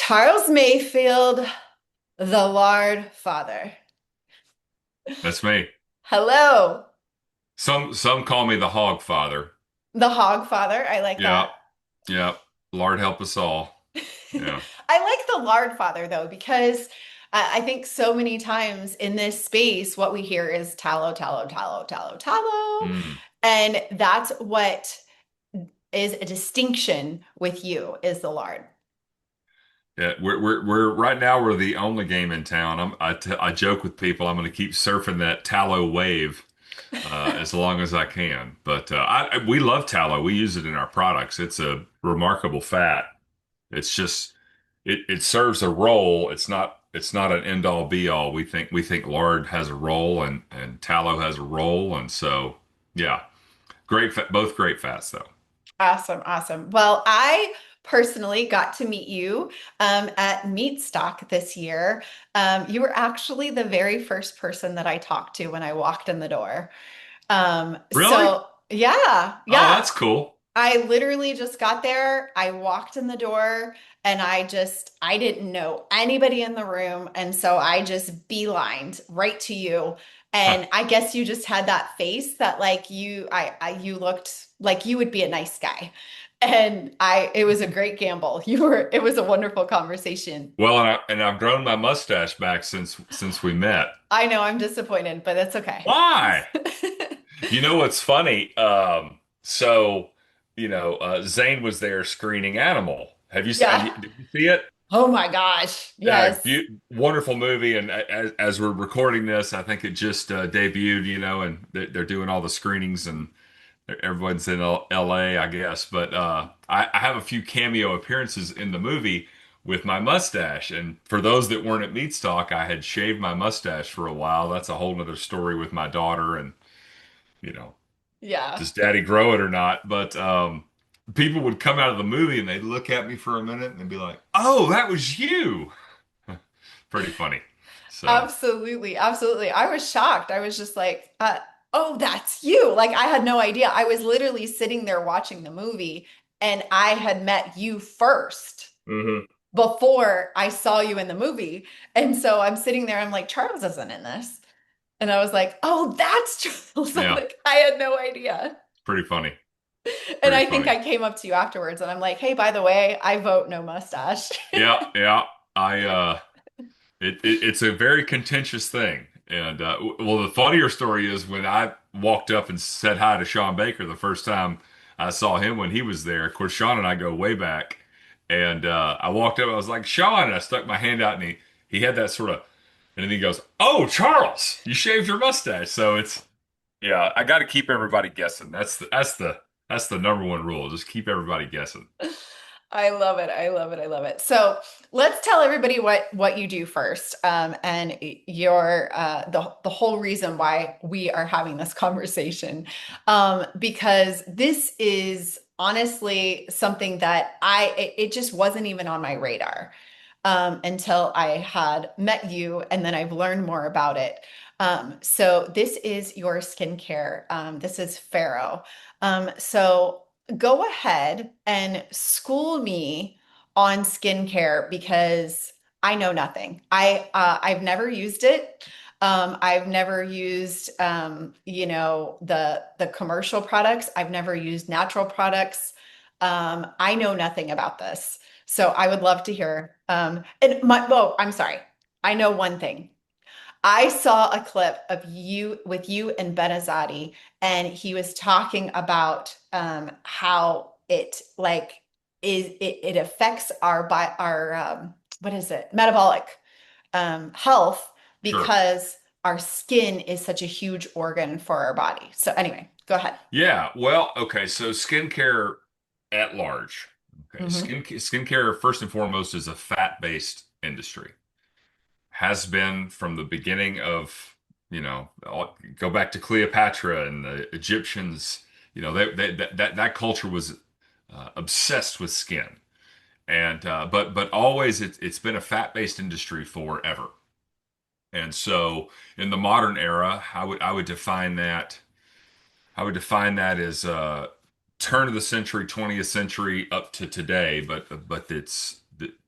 Charles Mayfield, the Lard Father. That's me. Hello, Some call me the Hog Father. the Hog Father. I like Yeah, that. yeah. Lord help us all. Yeah. I like the Lard Father though, because I think so many times in this space, what we hear is tallow, tallow, tallow, tallow, tallow. Mm. And that's what is a distinction with you is the lard. Yeah, we're right now we're the only game in town. I joke with people I'm going to keep surfing that tallow wave as long as I can. But we love tallow. We use it in our products. It's a remarkable fat. It's just it serves a role. It's not an end all be all. We think lard has a role and tallow has a role, and so yeah, great fat, both great fats though. Awesome, awesome. Well, I personally got to meet you at Meatstock this year. You were actually the very first person that I talked to when I walked in the door. Really? So yeah, Oh, yeah. that's cool. I literally just got there. I walked in the door and I didn't know anybody in the room. And so I just beelined right to you. Huh. And I guess you just had that face that like you looked like you would be a nice guy. And it was a great gamble. It was a wonderful conversation. Well, and I've grown my mustache back since we met. I know I'm disappointed, but that's okay. Why? You know what's funny? Zane was there screening Animal. Yeah. Did you see it? Oh my gosh. Yes. Wonderful movie. And as we're recording this, I think it just debuted. And they're doing all the screenings and everyone's in LA, I guess. But I have a few cameo appearances in the movie with my mustache. And for those that weren't at Meatstock, I had shaved my mustache for a while. That's a whole nother story with my daughter and you know Yeah. does daddy grow it or not? But people would come out of the movie and they'd look at me for a minute and they'd be like, "Oh, that was you." Pretty funny. So, Absolutely, absolutely. I was shocked. I was just like, oh, that's you. Like I had no idea. I was literally sitting there watching the movie and I had met you first hmm before I saw you in the movie. And so I'm sitting there, I'm like, Charles isn't in this. And I was like, oh, that's Charles. I'm yeah, like, I had no idea. pretty funny. And Pretty I think funny. I came up to you afterwards and I'm like, hey, by the way, I vote no mustache. Yeah, yeah. I it's a very contentious thing. And well, the funnier story is when I walked up and said hi to Sean Baker the first time I saw him when he was there. Of course, Sean and I go way back. And I walked up, I was like, Sean, and I stuck my hand out and he had that sort of, and then he goes, "Oh, Charles, you shaved your mustache." So yeah, I got to keep everybody guessing. That's the number one rule. Just keep everybody guessing. I love it. I love it. I love it. So let's tell everybody what you do first, and your the whole reason why we are having this conversation, because this is honestly something that it just wasn't even on my radar until I had met you, and then I've learned more about it. So this is your skincare. This is Farrow. So go ahead and school me on skincare because I know nothing. I've never used it. I've never used the commercial products. I've never used natural products. I know nothing about this. So I would love to hear. I'm sorry. I know one thing. I saw a clip of you with you and Benazati, and he was talking about how it like it affects our what is it metabolic health Sure. because our skin is such a huge organ for our body. So anyway, go ahead. Yeah. Well, okay. So skincare at large. Okay. Hmm. Skincare, first and foremost, is a fat-based industry. Has been from the beginning of, go back to Cleopatra and the Egyptians. That culture was obsessed with skin. And but always it's been a fat-based industry forever. And so in the modern era, I would define that as turn of the century, 20th century up to today, but it's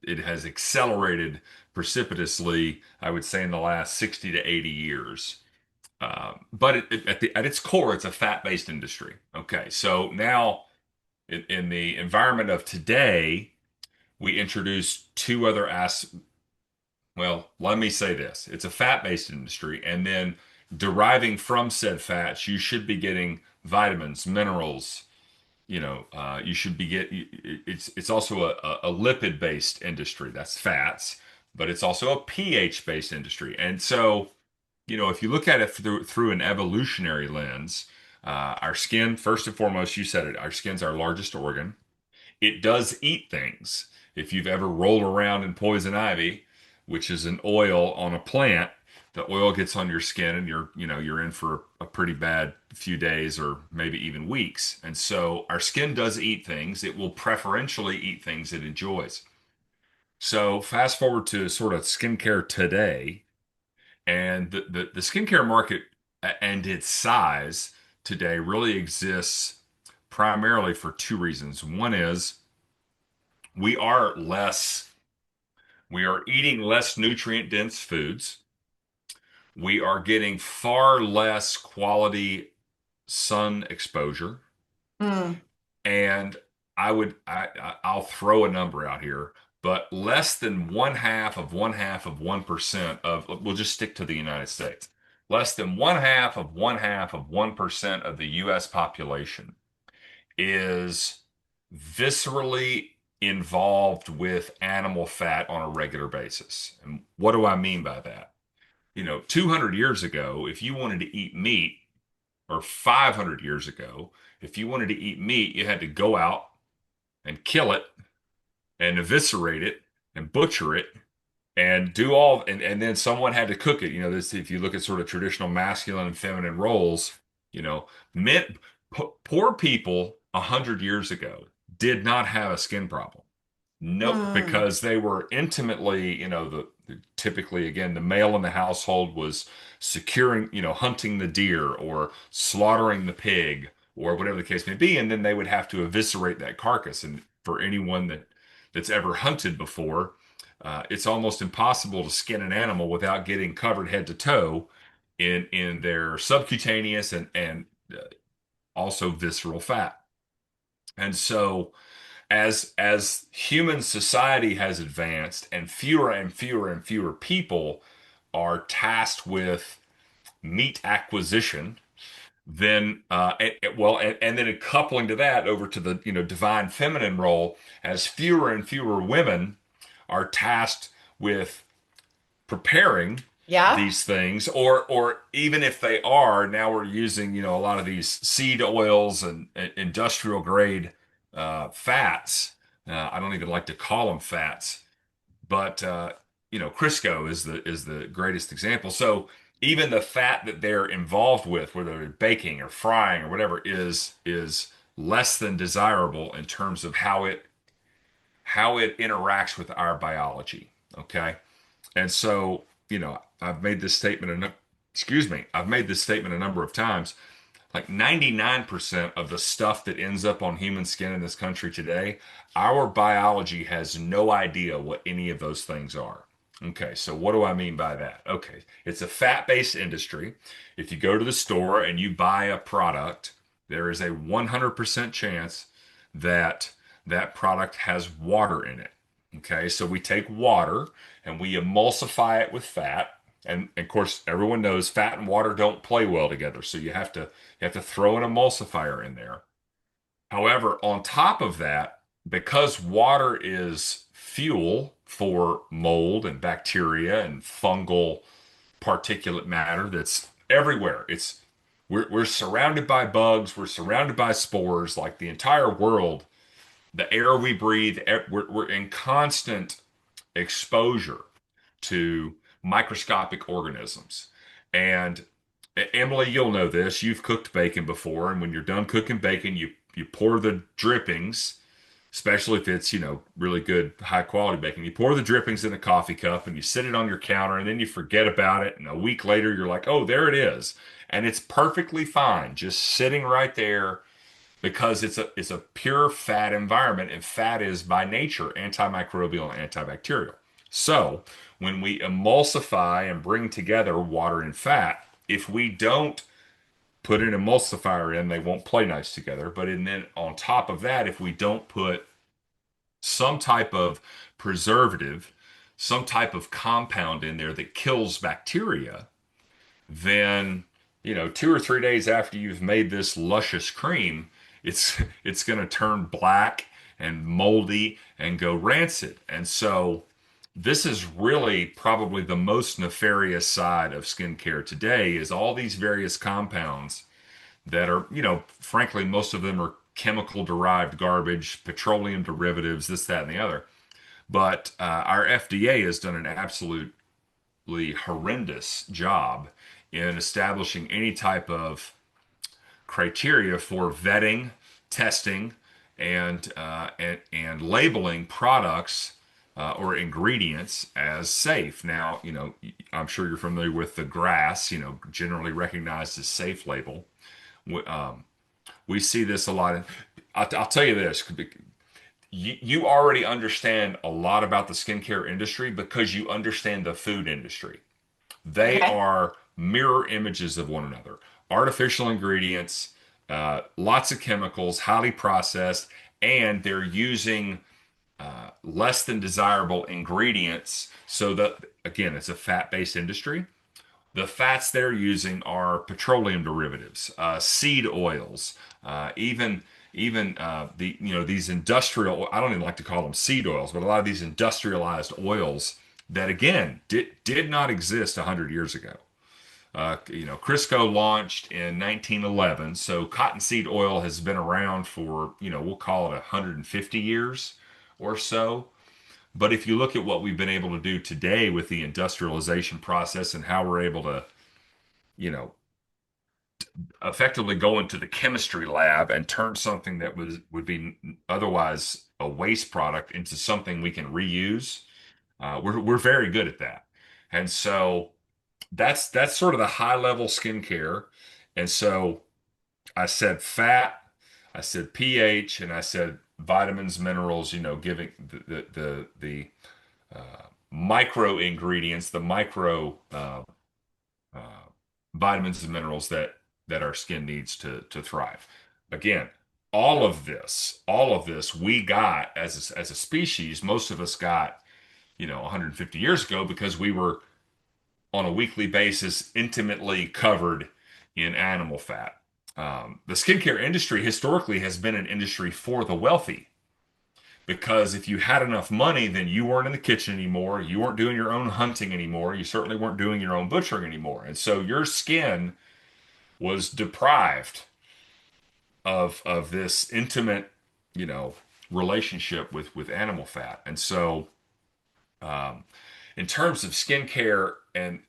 it has accelerated precipitously, I would say, in the last 60 to 80 years. But at its core, it's a fat-based industry. Okay, so now in the environment of today, we introduce two other well, let me say this. It's a fat-based industry, and then deriving from said fats, you should be getting vitamins, minerals. You should be it's also a lipid-based industry. That's fats, but it's also a pH-based industry. And so, if you look at it through an evolutionary lens, our skin, first and foremost, you said it, our skin's our largest organ. It does eat things. If you've ever rolled around in poison ivy, which is an oil on a plant, the oil gets on your skin and you're in for a pretty bad few days or maybe even weeks. And so our skin does eat things. It will preferentially eat things it enjoys. So fast forward to sort of skincare today, and the skincare market and its size today really exists primarily for two reasons. One is we are less, we are eating less nutrient dense foods. We are getting far less quality sun exposure. Mm, And I'll throw a number out here, but less than one half of 1% of, we'll just stick to the United States. Less than one half of 1% of the US population is viscerally involved with animal fat on a regular basis. And what do I mean by that? 200 years ago, if you wanted to eat meat, or 500 years ago, if you wanted to eat meat, you had to go out and kill it and eviscerate it and butcher it and do all, and then someone had to cook it. This, if you look at sort of traditional masculine and feminine roles, you know, men, poor people 100 years ago did not have a skin problem. Nope, mm, because they were intimately, typically again, the male in the household was securing, hunting the deer or slaughtering the pig or whatever the case may be, and then they would have to eviscerate that carcass. And for anyone that's ever hunted before, it's almost impossible to skin an animal without getting covered head to toe in their subcutaneous and also visceral fat. And so as human society has advanced and fewer and fewer and fewer people are tasked with meat acquisition, then and then coupling to that over to the divine feminine role, as fewer and fewer women are tasked with preparing yeah. these things, or even if they are, now we're using a lot of these seed oils and industrial grade fats. I don't even like to call them fats, but Crisco is the greatest example. So even the fat that they're involved with, whether they're baking or frying or whatever, is less than desirable in terms of how it interacts with our biology. Okay. And so, I've made this statement, excuse me, I've made this statement a number of times. Like 99% of the stuff that ends up on human skin in this country today, our biology has no idea what any of those things are. Okay, so what do I mean by that? Okay, it's a fat-based industry. If you go to the store and you buy a product, there is a 100% chance that that product has water in it. Okay, so we take water and we emulsify it with fat. And of course, everyone knows fat and water don't play well together. So you have to throw an emulsifier in there. However, on top of that, because water is fuel for mold and bacteria and fungal particulate matter that's everywhere. We're surrounded by bugs, we're surrounded by spores, like the entire world, the air we breathe, we're in constant exposure to microscopic organisms. And Emily, you'll know this. You've cooked bacon before, and when you're done cooking bacon, you pour the drippings, especially if it's, really good high quality bacon. You pour the drippings in a coffee cup and you sit it on your counter and then you forget about it. And a week later, you're like, oh, there it is. And it's perfectly fine, just sitting right there because it's a pure fat environment, and fat is by nature antimicrobial and antibacterial. So when we emulsify and bring together water and fat, if we don't put an emulsifier in, they won't play nice together. But and then on top of that, if we don't put some type of preservative, some type of compound in there that kills bacteria, then 2 or 3 days after you've made this luscious cream, it's going to turn black and moldy and go rancid. And so this is really probably the most nefarious side of skincare today is all these various compounds that are, frankly, most of them are chemical derived garbage, petroleum derivatives, this, that, and the other. But our FDA has done an absolutely horrendous job in establishing any type of criteria for vetting, testing, and labeling products or ingredients as safe. Now, I'm sure you're familiar with the GRAS, generally recognized as safe label. Um, we see this a lot. I'll tell you this. You already understand a lot about the skincare industry because you understand the food industry. They Okay. are mirror images of one another. Artificial ingredients, lots of chemicals, highly processed, and they're using less than desirable ingredients. So that, again, it's a fat based industry. The fats they're using are petroleum derivatives, seed oils, even these industrial. I don't even like to call them seed oils, but a lot of these industrialized oils that again did not exist 100 years ago. Crisco launched in 1911, so cottonseed oil has been around for we'll call it 150 years or so. But if you look at what we've been able to do today with the industrialization process and how we're able to, you know, effectively go into the chemistry lab and turn something that would be otherwise a waste product into something we can reuse, we're very good at that. And so that's sort of the high level skincare. And so I said fat, I said pH, and I said vitamins, minerals. Giving the micro ingredients, the micro uh, vitamins and minerals that our skin needs to thrive. Again, all of this we got as a species. Most of us got 150 years ago because we were on a weekly basis intimately covered in animal fat. The skincare industry historically has been an industry for the wealthy because if you had enough money, then you weren't in the kitchen anymore. You weren't doing your own hunting anymore. You certainly weren't doing your own butchering anymore. And so your skin was deprived of this intimate, you know, relationship with animal fat. And so, um, in terms of skincare and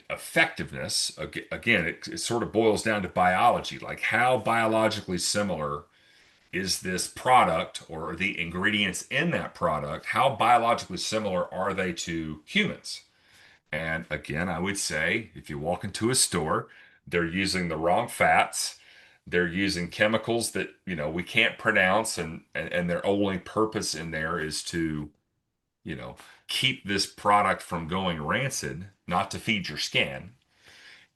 effectiveness, again, it sort of boils down to biology, like how biologically similar is this product or the ingredients in that product? How biologically similar are they to humans? And again, I would say if you walk into a store, they're using the wrong fats. They're using chemicals that, we can't pronounce, and their only purpose in there is to, you know, keep this product from going rancid, not to feed your skin.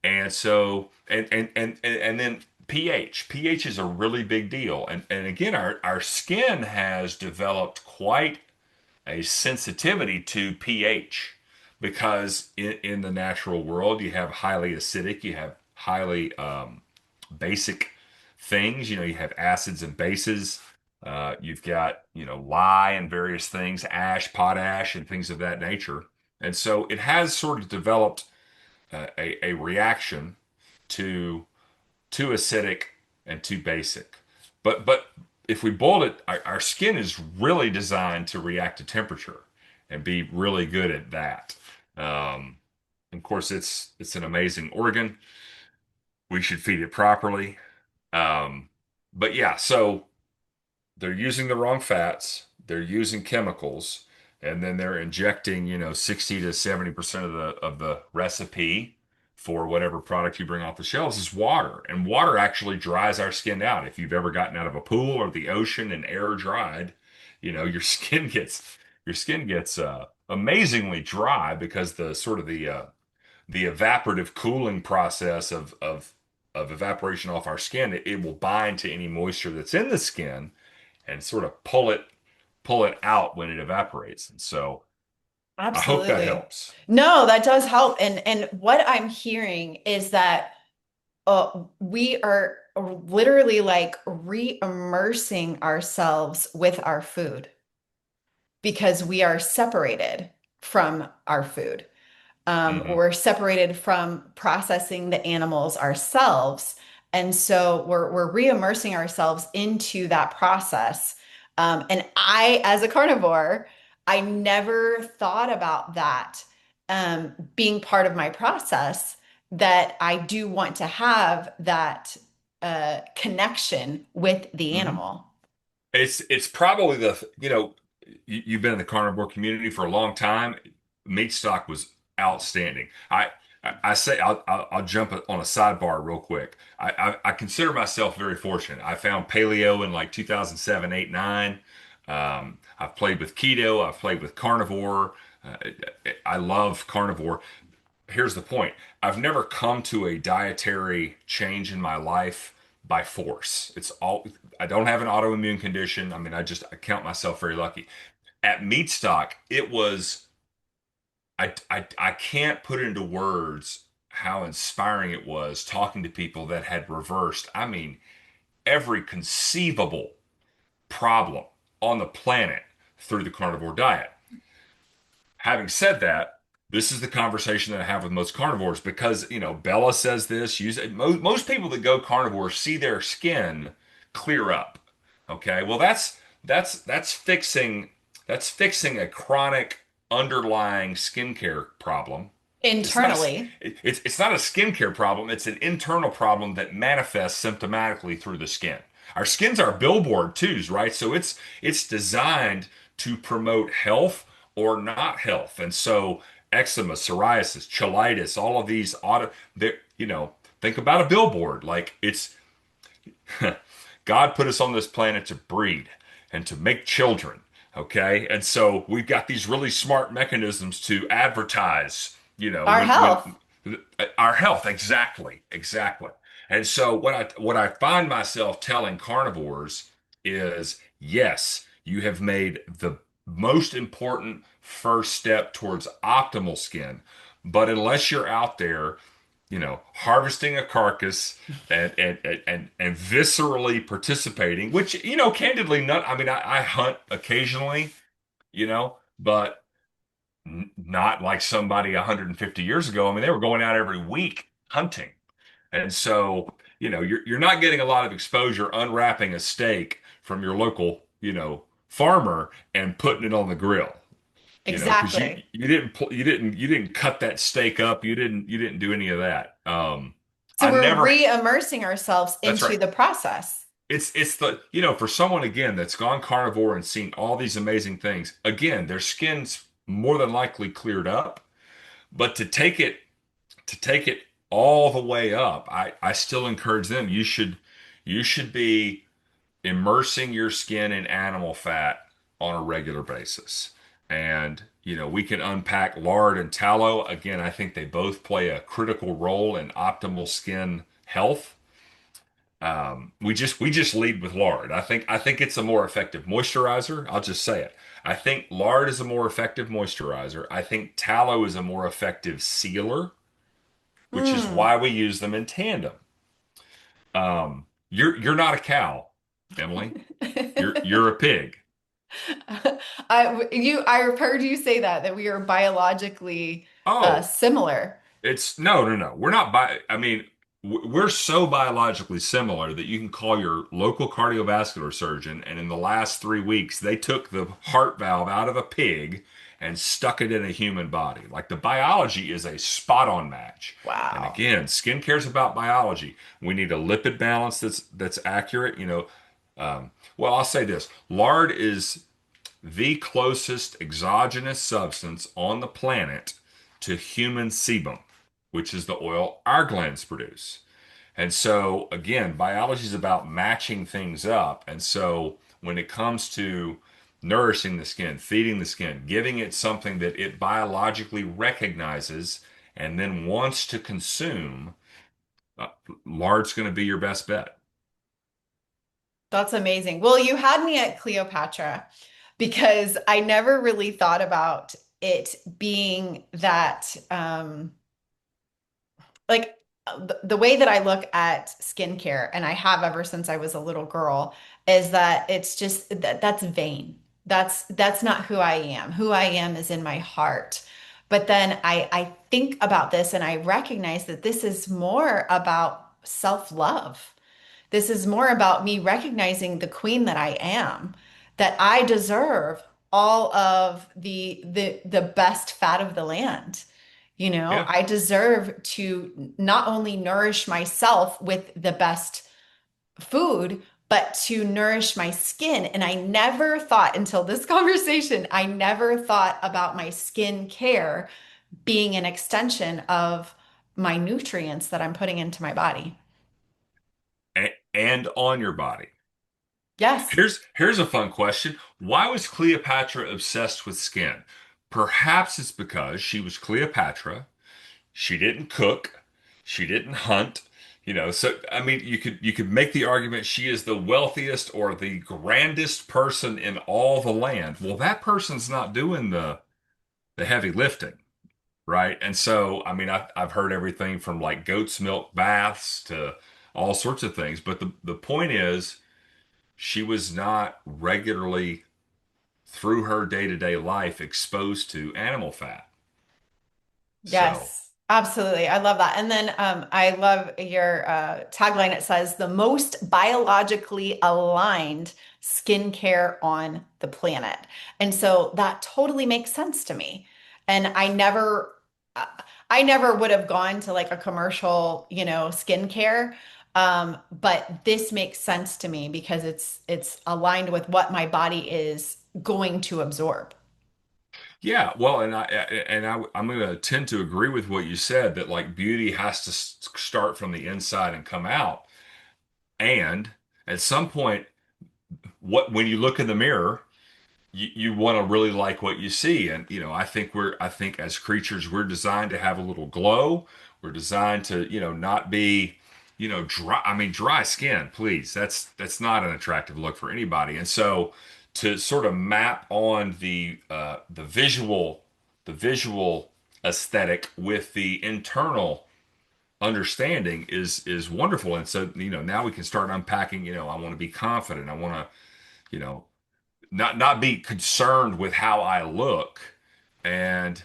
And so, and then pH is a really big deal. And again, our skin has developed quite a sensitivity to pH because in the natural world, you have highly acidic, you have highly basic things. You have acids and bases. You've got, lye and various things, ash, potash, and things of that nature. And so it has sort of developed a reaction to too acidic and too basic. But if we boil it, our skin is really designed to react to temperature and be really good at that. Of course, it's an amazing organ. We should feed it properly. Um, but yeah, so they're using the wrong fats, they're using chemicals, and then they're injecting, 60 to 70% of the recipe for whatever product you bring off the shelves is water. And water actually dries our skin out. If you've ever gotten out of a pool or the ocean and air dried, your skin gets amazingly dry because the sort of the evaporative cooling process of evaporation off our skin, it will bind to any moisture that's in the skin and sort of pull it out when it evaporates. And so I hope that Absolutely. helps. No, that does help. And what I'm hearing is that we are literally like re-immersing ourselves with our food because we are separated from our food. Hmm. We're separated from processing the animals ourselves. And so we're re-immersing ourselves into that process. And I, as a carnivore, I never thought about that being part of my process, that I do want to have that connection with the Hmm. animal. It's probably you've been in the carnivore community for a long time. Meatstock was outstanding. I say I'll jump on a sidebar real quick. I consider myself very fortunate. I found paleo in like 2007, 8, 9. I've played with keto. I've played with carnivore. I love carnivore. Here's the point. I've never come to a dietary change in my life by force. I don't have an autoimmune condition. I mean, I count myself very lucky. At Meatstock, it was I can't put into words how inspiring it was talking to people that had reversed, I mean, every conceivable problem on the planet through the carnivore diet. Having said that, this is the conversation that I have with most carnivores because, Bella says this. Most people that go carnivore see their skin clear up. Okay, well that's fixing a chronic underlying skincare problem. It's not Internally. a it's not a skincare problem. It's an internal problem that manifests symptomatically through the skin. Our skin's our billboard too, right? So it's designed to promote health or not health. And so eczema, psoriasis, cheilitis, all of these think about a billboard. Like it's God put us on this planet to breed and to make children. Okay. And so we've got these really smart mechanisms to advertise, Our health. when our health. Exactly. Exactly. And so what I find myself telling carnivores is yes, you have made the most important first step towards optimal skin. But unless you're out there, harvesting a carcass and viscerally participating, which, candidly, not, I mean, I hunt occasionally, but not like somebody 150 years ago. I mean, they were going out every week hunting. And so, you're not getting a lot of exposure unwrapping a steak from your local, farmer and putting it on the grill, because you Exactly. you didn't you didn't cut that steak up. You didn't do any of that. So I we're never. re-immersing ourselves That's into right. the process. It's the for someone again that's gone carnivore and seen all these amazing things. Again, their skin's more than likely cleared up, but to take it all the way up, I still encourage them. You should be immersing your skin in animal fat on a regular basis. And, we can unpack lard and tallow. Again, I think they both play a critical role in optimal skin health. We just lead with lard. I think it's a more effective moisturizer. I'll just say it. I think lard is a more effective moisturizer. I think tallow is a more effective sealer, which is Mm. why we use them in tandem. You're not a cow, Emily. You're a pig. I've heard you say that we are biologically Oh, similar. it's no, no, no. We're not I mean, we're so biologically similar that you can call your local cardiovascular surgeon, and in the last 3 weeks, they took the heart valve out of a pig and stuck it in a human body. Like the biology is a spot on match. And Wow. again, skincare is about biology. We need a lipid balance that's accurate. Well, I'll say this: lard is the closest exogenous substance on the planet to human sebum. which is the oil our glands produce. And so, again, biology is about matching things up. And so, when it comes to nourishing the skin, feeding the skin, giving it something that it biologically recognizes and then wants to consume, uh, lard's going to be your best bet. That's amazing. Well, you had me at Cleopatra because I never really thought about it being that like the way that I look at skincare, and I have ever since I was a little girl, is that it's just that's vain. That's not who I am. Who I am is in my heart. But then I think about this and I recognize that this is more about self-love. This is more about me recognizing the queen that I am, that I deserve all of the best fat of the land. You know, Yeah. I deserve to not only nourish myself with the best food, but to nourish my skin. And I never thought until this conversation, I never thought about my skin care being an extension of my nutrients that I'm putting into my body. And on your body. Yes. Here's a fun question. Why was Cleopatra obsessed with skin? Perhaps it's because she was Cleopatra. She didn't cook. She didn't hunt. So I mean, you could make the argument she is the wealthiest or the grandest person in all the land. Well, that person's not doing the heavy lifting, right? And so, I mean, I've heard everything from like goat's milk baths to all sorts of things. But the point is, she was not regularly through her day-to-day life exposed to animal fat. So, Yes, absolutely. I love that. And then I love your tagline. It says the most biologically aligned skincare on the planet. And so that totally makes sense to me. And uh, I never would have gone to like a commercial, skincare. But this makes sense to me because it's aligned with what my body is going to absorb. yeah, well, I'm going to tend to agree with what you said that like beauty has to start from the inside and come out. And at some point, what when you look in the mirror, you want to really like what you see. And I think as creatures we're designed to have a little glow. We're designed to not be dry. I mean, dry skin, please. That's not an attractive look for anybody. And so to sort of map on the visual aesthetic with the internal understanding is wonderful. And so now we can start unpacking. I want to be confident. I want to you know not be concerned with how I look. And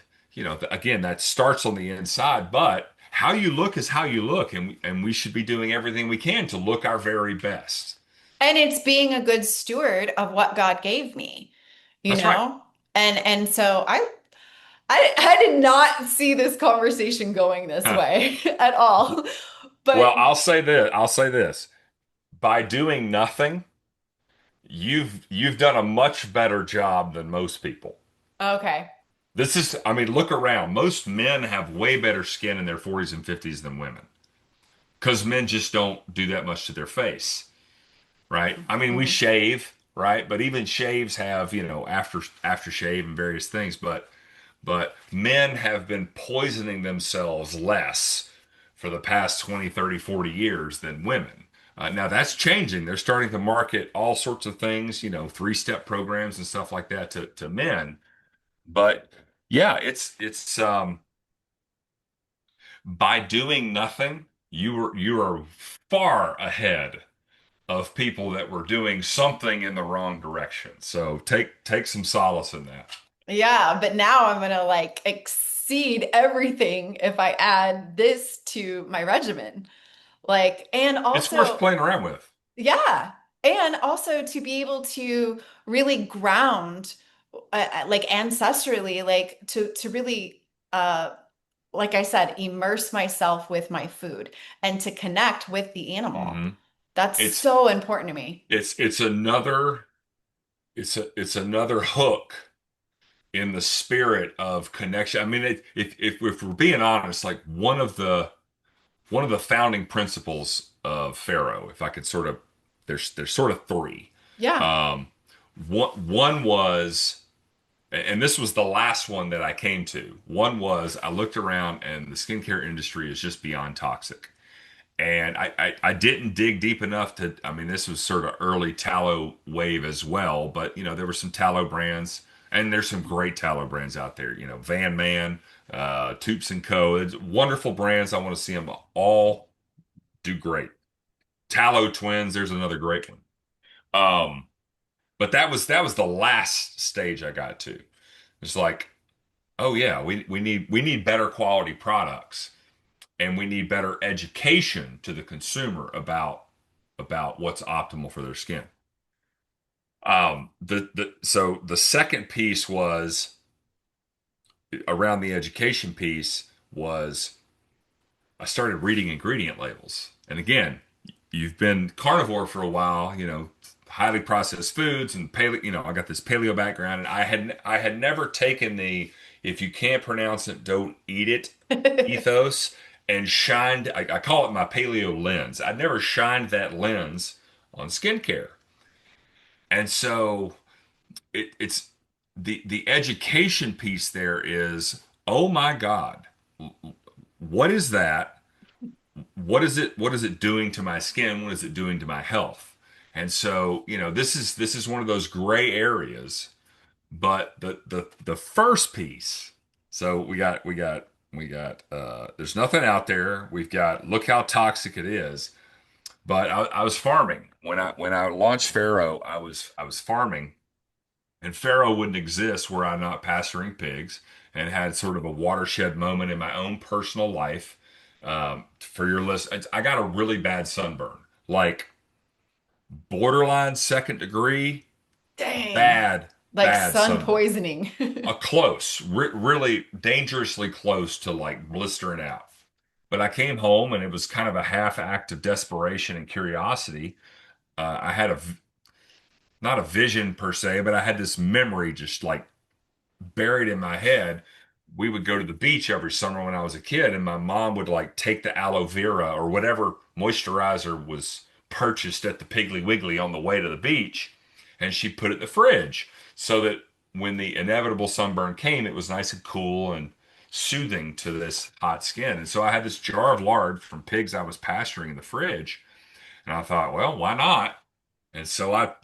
again, that starts on the inside, but how you look is how you look, and we should be doing everything we can to look our very best. And it's being a good steward of what God gave me, you That's right. know? And so I did not see this conversation going this Huh. way at all. Well, But I'll say this. By doing nothing, you've done a much better job than most people. okay. I mean, look around. Most men have way better skin in their 40s and 50s than women because men just don't do that much to their face. Right? I mean, we Mhm. shave, right? But even shaves have, aftershave and various things. But men have been poisoning themselves less for the past 20, 30, 40 years than women. Now that's changing. They're starting to market all sorts of things, three-step programs and stuff like that to men. But yeah, it's by doing nothing, you are far ahead of people that were doing something in the wrong direction. So take some solace in that. Yeah, but now I'm gonna like exceed everything if I add this to my regimen. Like, and It's worth also, playing around with. yeah, and also to be able to really ground, like ancestrally, like to really, like I said, immerse myself with my food and to connect with the animal. hmm That's It's so important to me. it's another hook in the spirit of connection. I mean, if we're being honest, like one of the founding principles of Farrow, if I could sort of, there's sort of three. Yeah. Um, one was, and this was the last one that I came to. One was I looked around and the skincare industry is just beyond toxic. And I didn't dig deep enough to, I mean, this was sort of early tallow wave as well, but there were some tallow brands and there's some great tallow brands out there, Van Man, Toops and Co. It's wonderful brands. I want to see them all do great. Tallow Twins, there's another great one. Um, but that was the last stage I got to. It's like, oh yeah, we need better quality products and we need better education to the consumer about what's optimal for their skin. So the second piece was around the education piece was I started reading ingredient labels. And again, you've been carnivore for a while, highly processed foods and paleo, I got this paleo background and I had never taken the if you can't pronounce it, don't eat it ethos and shined I call it my paleo lens. I never shined that lens on skincare. And so it's the education piece there is, oh my God, what is that? What is it doing to my skin? What is it doing to my health? And so, this is one of those gray areas. But the first piece, so we got there's nothing out there. We've got look how toxic it is. But I was farming when I launched Farrow. I was farming, and Farrow wouldn't exist were I not pasturing pigs and had sort of a watershed moment in my own personal life. For your list, I got a really bad sunburn, like borderline second degree, Dang. bad, Like bad sun sunburn. poisoning. A close, really dangerously close to like blistering out. But I came home and it was kind of a half act of desperation and curiosity. I had not a vision per se, but I had this memory just like buried in my head. We would go to the beach every summer when I was a kid, and my mom would like take the aloe vera or whatever moisturizer was purchased at the Piggly Wiggly on the way to the beach, and she put it in the fridge so that when the inevitable sunburn came, it was nice and cool and soothing to this hot skin. And so I had this jar of lard from pigs I was pasturing in the fridge, and I thought, well, why not? And so I,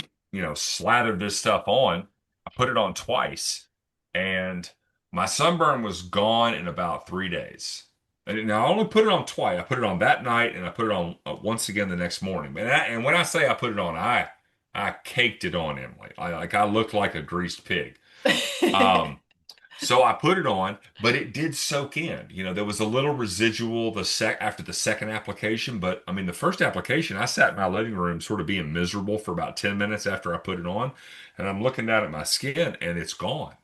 slathered this stuff on. I put it on twice, and my sunburn was gone in about 3 days. And now I only put it on twice. I put it on that night, and I put it on once again the next morning. And when I say I put it on, I caked it on, Emily. I looked like a greased pig. Um, so I put it on, but it did soak in. There was a little residual after the second application, but I mean the first application, I sat in my living room sort of being miserable for about 10 minutes after I put it on, and I'm looking down at my skin and it's gone.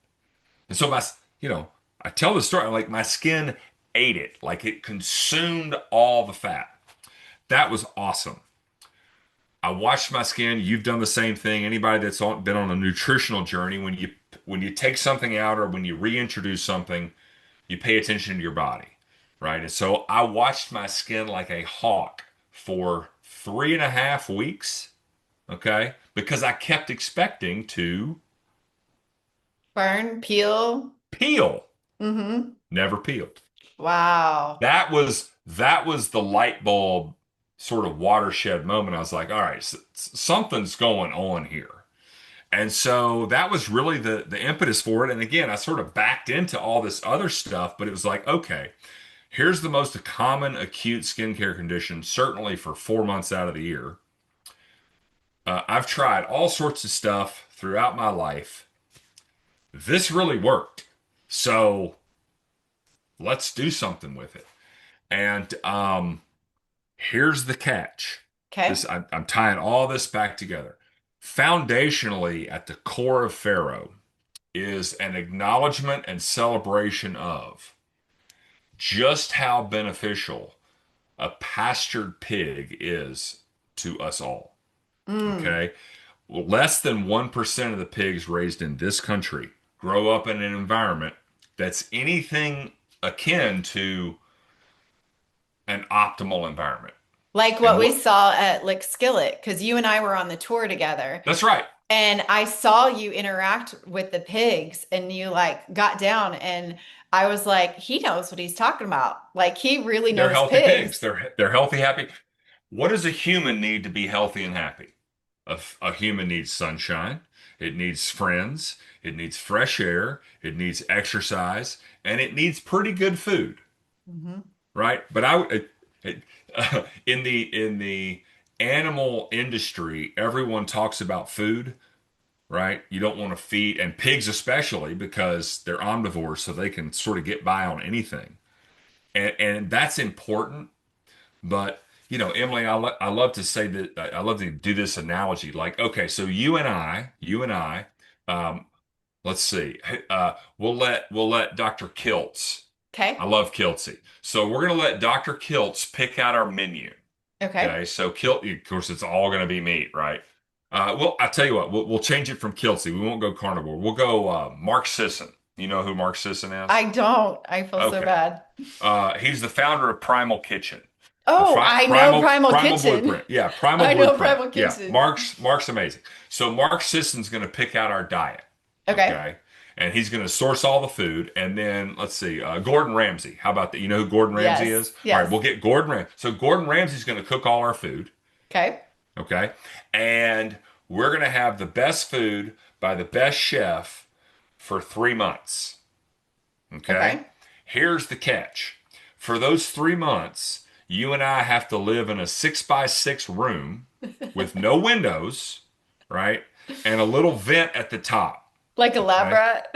And so I tell the story like my skin ate it, like it consumed all the fat. That was awesome. I watched my skin. You've done the same thing. Anybody that's been on a nutritional journey, when you take something out or when you reintroduce something, you pay attention to your body, right? And so I watched my skin like a hawk for 3.5 weeks, okay? Because I kept expecting to Burn, peel. peel, Mm-hmm. never peeled. Wow. That was the light bulb sort of watershed moment. I was like, all right, something's going on here. And so that was really the impetus for it. And again, I sort of backed into all this other stuff, but it was like, okay, here's the most common acute skincare condition, certainly for 4 months out of the year. I've tried all sorts of stuff throughout my life. This really worked. So let's do something with it. And here's the catch. Okay. I'm tying all this back together. Foundationally, at the core of Farrow is an acknowledgement and celebration of just how beneficial a pastured pig is to us all. Mm. Okay. Less than 1% of the pigs raised in this country grow up in an environment that's anything akin to an optimal environment. Like what And we what saw at Lick Skillet, because you and I were on the tour together. that's right. And I saw you interact with the pigs and you like got down and I was like, he knows what he's talking about. Like he really They're knows healthy pigs. pigs. They're healthy, happy. What does a human need to be healthy and happy? A human needs sunshine. It needs friends. It needs fresh air. It needs exercise, and it needs pretty good food, Hmm. right? But in the animal industry, everyone talks about food, right? You don't want to feed, and pigs especially because they're omnivores, so they can sort of get by on anything, and that's important. But Emily, I love to say that I love to do this analogy. Like, okay, so you and I, um, let's see, we'll let Dr. Kiltz. I Okay. love Kiltsy. So we're gonna let Dr. Kiltz pick out our menu. Okay. Okay, so of course, it's all gonna be meat, right? Well, I tell you what, we'll change it from Kiltsy. We won't go carnivore. We'll go Mark Sisson. You know who Mark Sisson is? I don't. I feel so Okay. bad. He's the founder of Primal Kitchen. The Oh, I know Primal Primal Kitchen. Blueprint. Yeah, Primal I know Blueprint. Primal Yeah, Kitchen. Mark's amazing. So Mark Sisson's going to pick out our diet, Okay. okay? And he's going to source all the food. And then let's see, Gordon Ramsay. How about that? You know who Gordon Ramsay Yes. is? All right, Yes. we'll get Gordon Ramsay. So Gordon Ramsay's going to cook all our food, Okay. okay? And we're going to have the best food by the best chef for 3 months. Okay? Okay. Here's the catch. For those 3 months, you and I have to live in a 6 by 6 room with no windows, right? And a little vent at the top, Like a lab okay? rat.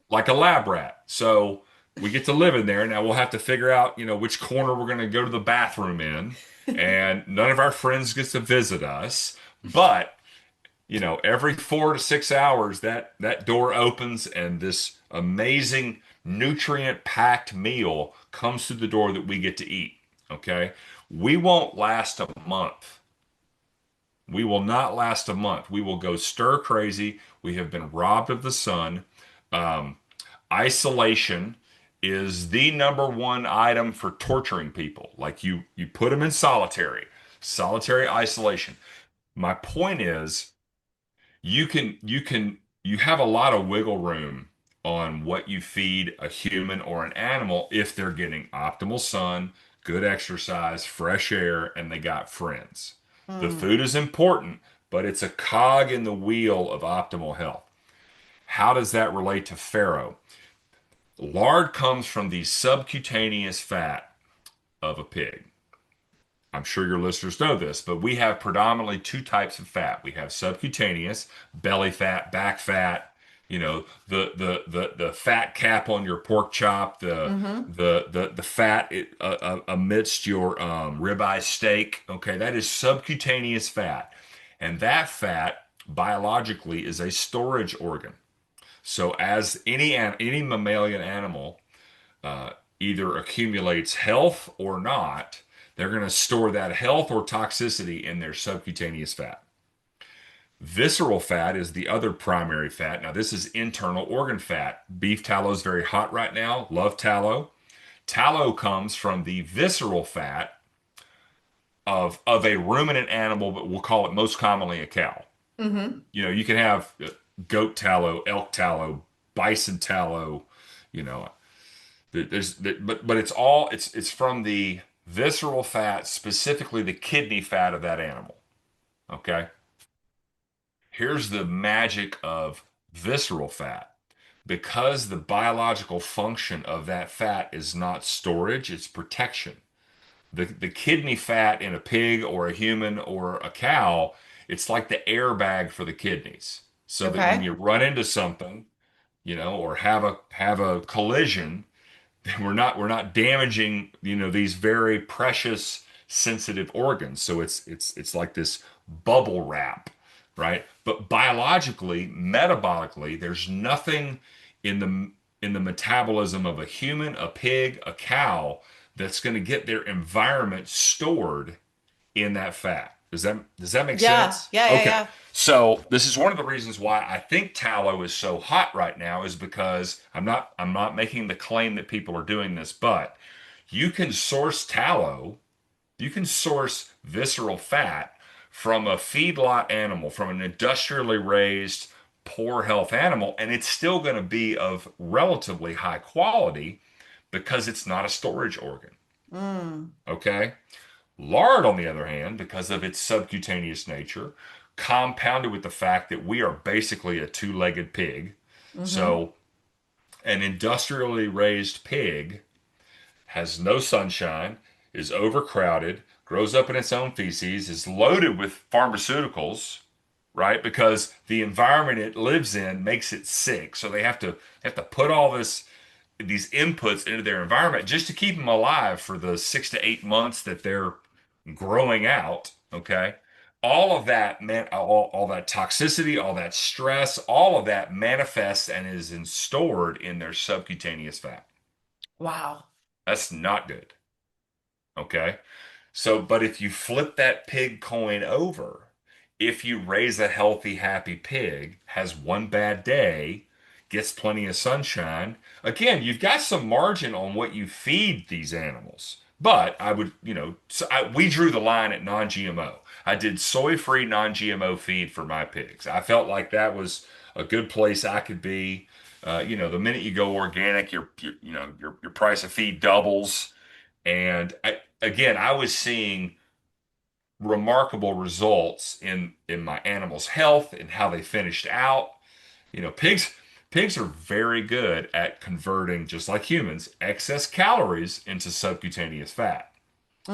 Like a lab rat. So we get to live in there. Now we'll have to figure out, which corner we're going to go to the bathroom in. And none of our friends gets to visit us. But every 4 to 6 hours, that door opens and this amazing nutrient packed meal comes through the door that we get to eat. Okay. We won't last a month. We will not last a month. We will go stir crazy. We have been robbed of the sun. Um, Isolation is the number one item for torturing people. Like you put them in solitary isolation. My point is, you have a lot of wiggle room on what you feed a human or an animal if they're getting optimal sun, good exercise, fresh air, and they got friends. The Mm. food is important, but it's a cog in the wheel of optimal health. How does that relate to farrow? Lard comes from the subcutaneous fat of a pig. I'm sure your listeners know this, but we have predominantly two types of fat. We have subcutaneous, belly fat, back fat, the fat cap on your pork chop, the Hmm. the the fat amidst your ribeye steak. Okay, that is subcutaneous fat, and that fat biologically is a storage organ. So as any mammalian animal uh, either accumulates health or not, they're going to store that health or toxicity in their subcutaneous fat. Visceral fat is the other primary fat. Now, this is internal organ fat. Beef tallow is very hot right now. Love tallow. Tallow comes from the visceral fat of a ruminant animal, but we'll call it most commonly a cow. Hmm. You can have goat tallow, elk tallow, bison tallow, you know, but it's from the visceral fat, specifically the kidney fat of that animal. Okay. Here's the magic of visceral fat. Because the biological function of that fat is not storage, it's protection. The kidney fat in a pig or a human or a cow, it's like the airbag for the kidneys. So that when Okay. you run into something, or have a collision, we're not damaging these very precious sensitive organs. So it's like this bubble wrap, right? But biologically, metabolically, there's nothing in the metabolism of a human, a pig, a cow that's going to get their environment stored in that fat. Does that make Yeah, sense? yeah, yeah, Okay. yeah. So this is one of the reasons why I think tallow is so hot right now is because I'm not making the claim that people are doing this, but you can source tallow, you can source visceral fat from a feedlot animal, from an industrially raised poor health animal, and it's still going to be of relatively high quality because it's not a storage organ. Mm, Okay? Lard, on the other hand, because of its subcutaneous nature, compounded with the fact that we are basically a two-legged pig. mm-hmm. So, an industrially raised pig has no sunshine, is overcrowded, grows up in its own feces, is loaded with pharmaceuticals, right? Because the environment it lives in makes it sick. So they have to put all these inputs into their environment just to keep them alive for the 6 to 8 months that they're growing out. Okay. All of that man, all that toxicity, all that stress, all of that manifests and is stored in their subcutaneous fat. Wow. That's not good. Okay. So, but if you flip that pig coin over, if you raise a healthy, happy pig, has one bad day, gets plenty of sunshine, again, you've got some margin on what you feed these animals. But I would, we drew the line at non-GMO. I did soy-free non-GMO feed for my pigs. I felt like that was a good place I could be. The minute you go organic, your price of feed doubles. And again, I was seeing remarkable results in my animals' health and how they finished out. Pigs are very good at converting, just like humans, excess calories into subcutaneous fat.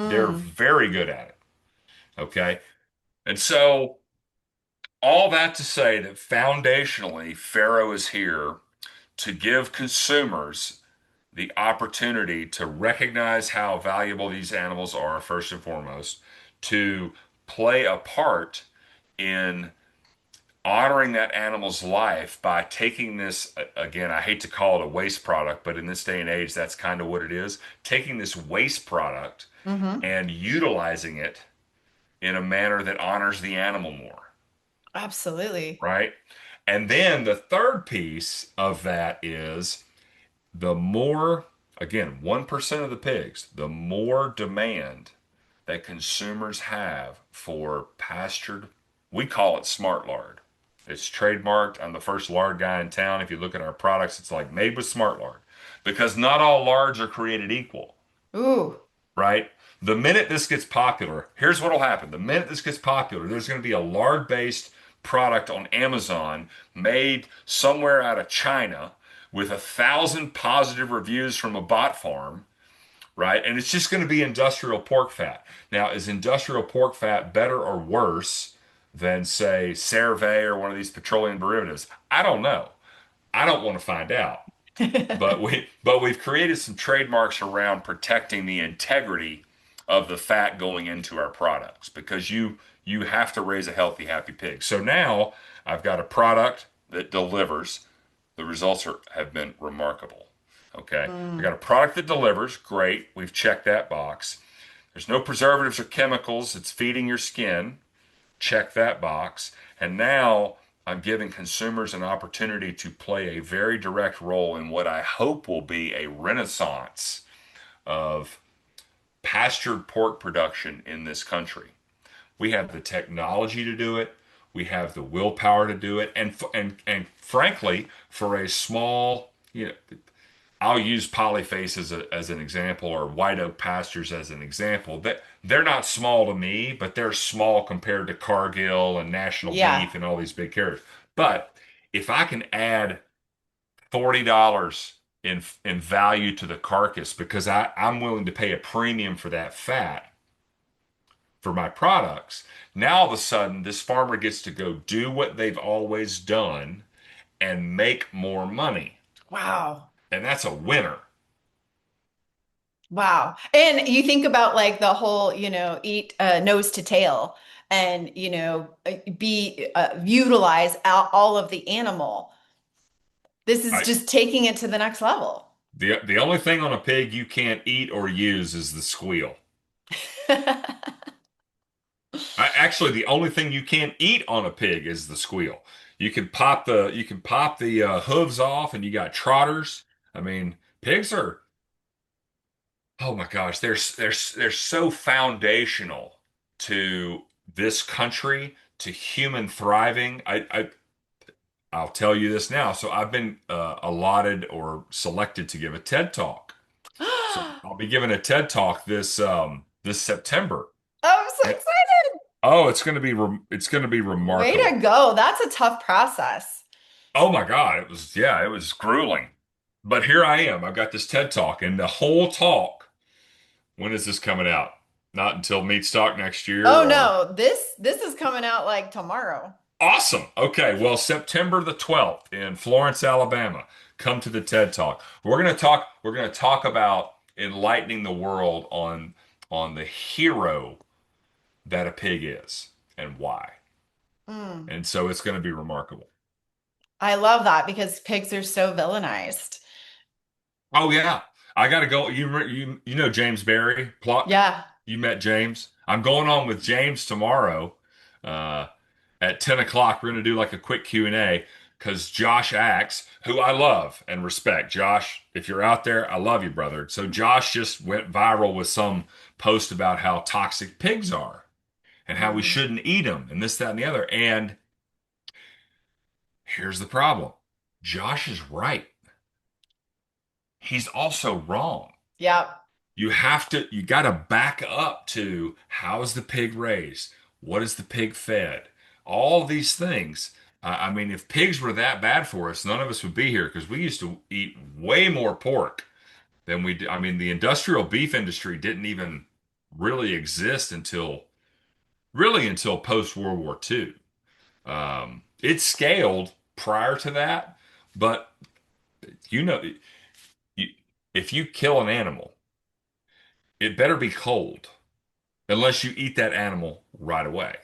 They're Mm, very good at it. Okay. And so all that to say that foundationally, Farrow is here to give consumers the opportunity to recognize how valuable these animals are, first and foremost, to play a part in honoring that animal's life by taking this, again, I hate to call it a waste product, but in this day and age, that's kind of what it is. Taking this waste product mm-hmm. and utilizing it in a manner that honors the animal more, Absolutely. right? And then the third piece of that is the more, again, 1% of the pigs, the more demand that consumers have for pastured, we call it smart lard. It's trademarked. I'm the first lard guy in town. If you look at our products, it's like made with smart lard because not all lards are created equal, Ooh. right? The minute this gets popular, here's what will happen. The minute this gets popular, there's going to be a lard based product on Amazon made somewhere out of China with 1,000 positive reviews from a bot farm, right? And it's just going to be industrial pork fat. Now, is industrial pork fat better or worse than, say, CeraVe or one of these petroleum derivatives? I don't know. I don't want to find out. But we've created some trademarks around protecting the integrity of the fat going into our products because you have to raise a healthy, happy pig. So now I've got a product that delivers. The results have been remarkable. Okay. I got Mm. a product that delivers. Great. We've checked that box. There's no preservatives or chemicals. It's feeding your skin. Check that box. And now I'm giving consumers an opportunity to play a very direct role in what I hope will be a renaissance of pastured pork production in this country. We have the technology to do it. We have the willpower to do it. And frankly, for a small, I'll use Polyface as an example or White Oak Pastures as an example. That they're not small to me, but they're small compared to Cargill and National Yeah. Beef and all these big carriers. But if I can add $40 in value to the carcass because I'm willing to pay a premium for that fat for my products, now all of a sudden this farmer gets to go do what they've always done and make more money. Wow. And that's a winner. Wow. And you think about like the whole, eat nose to tail and, be utilize all of the animal. This is I just taking it to the next level. The only thing on a pig you can't eat or use is the squeal. Actually, the only thing you can't eat on a pig is the squeal. You can pop the hooves off, and you got trotters. I mean, pigs are, oh my gosh, they're so foundational to this country, to human thriving. I'll tell you this now. So I've been allotted or selected to give a TED talk. So I'll be giving a TED talk this September. I'm so And, excited. oh, it's going to be Way to remarkable. go. That's a tough process. Oh my God, it was grueling. But here I am. I've got this TED talk, and the whole talk, when is this coming out? Not until Meatstock next year, Oh or no, this is coming out like tomorrow. awesome. Okay, well, September the 12th in Florence, Alabama. Come to the TED Talk. We're going to talk about enlightening the world on the hero that a pig is and why. Mm. And so it's going to be remarkable. I love that because pigs are so villainized. Oh yeah. I got to go. You know James Barry, Pluck? Yeah. You met James? I'm going on with James tomorrow. Uh at 10 o'clock. We're going to do like a quick Q&A because Josh Axe, who I love and respect. Josh, if you're out there, I love you, brother. So Josh just went viral with some post about how toxic pigs are and how we Mm. shouldn't eat them and this, that, and the other. And here's the problem. Josh is right. He's also wrong. Yep. You got to back up to how is the pig raised? What is the pig fed? All these things. I mean, if pigs were that bad for us, none of us would be here because we used to eat way more pork than we do. I mean, the industrial beef industry didn't even really exist until post World War II. It scaled prior to that, but you know, you, if you kill an animal, it better be cold unless you eat that animal right away,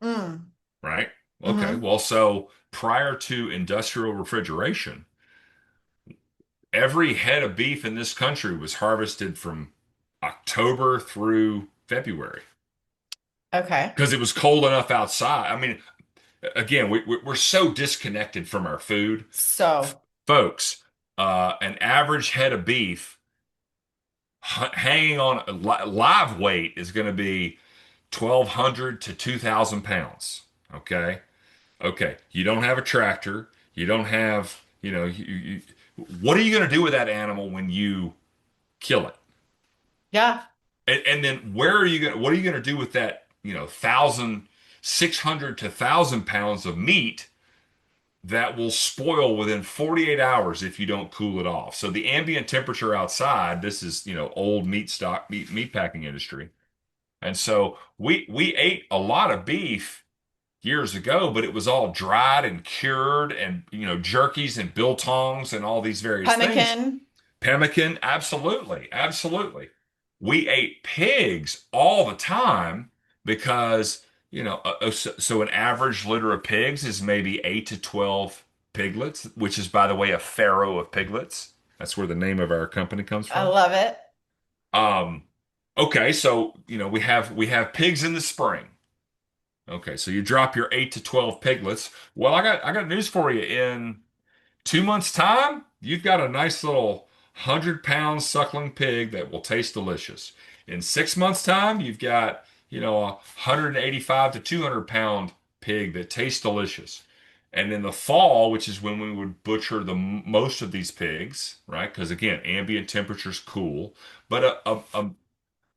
Mm. right? Okay, Hmm. well, so prior to industrial refrigeration, every head of beef in this country was harvested from October through February Okay. because it was cold enough outside. I mean, again, we're so disconnected from our food. So, Folks, an average head of beef hanging on live weight is going to be 1,200 to 2,000 pounds. Okay. Okay. You don't have a tractor. You don't have, what are you going to do with that animal when you kill it? yeah. And then what are you going to do with that, 1,600 to 1,000 pounds of meat that will spoil within 48 hours if you don't cool it off? So the ambient temperature outside, this is, old meat stock, meat packing industry. And so we ate a lot of beef years ago, but it was all dried and cured and, jerkies and biltongs and all these various things. Pemmican. Pemmican, absolutely, absolutely. We ate pigs all the time because, so an average litter of pigs is maybe 8 to 12 piglets, which is, by the way, a farrow of piglets. That's where the name of our company comes I from. love it. Um, okay, so, we have pigs in the spring. Okay, so you drop your 8 to 12 piglets. Well, I got news for you. In 2 months' time, you've got a nice little 100-pound suckling pig that will taste delicious. In 6 months' time, you've got, a 185 to 200-pound pig that tastes delicious. And in the fall, which is when we would butcher most of these pigs, right? Because again, ambient temperature's cool, but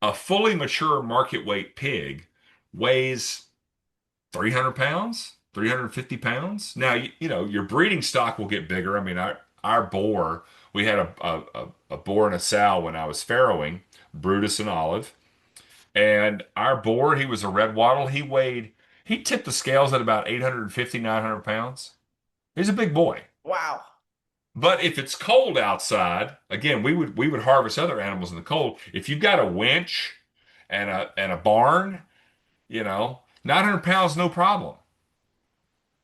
a fully mature market weight pig weighs 300 pounds, 350 pounds. Now, your breeding stock will get bigger. I mean, our boar, we had a boar and a sow when I was farrowing, Brutus and Olive. And our boar, he was a red wattle. He tipped the scales at about 850, 900 pounds. He's a big boy. Wow. But if it's cold outside, again, we would harvest other animals in the cold. If you've got a winch and a barn, 900 pounds, no problem.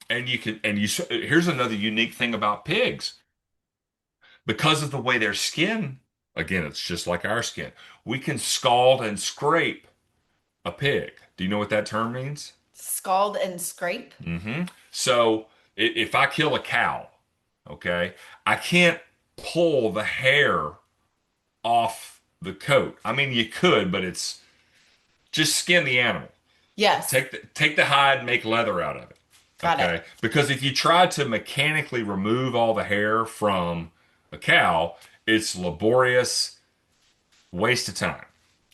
Here's another unique thing about pigs. Because of the way their skin, again, it's just like our skin. We can scald and scrape a pig. Do you know what that term means? Scald and scrape. So if I kill a cow, okay, I can't pull the hair off the coat. I mean, you could, but it's just skin the animal. Yes, Take the hide, make leather out of it. got it. Okay? Because if you try to mechanically remove all the hair from a cow, it's laborious, waste of time.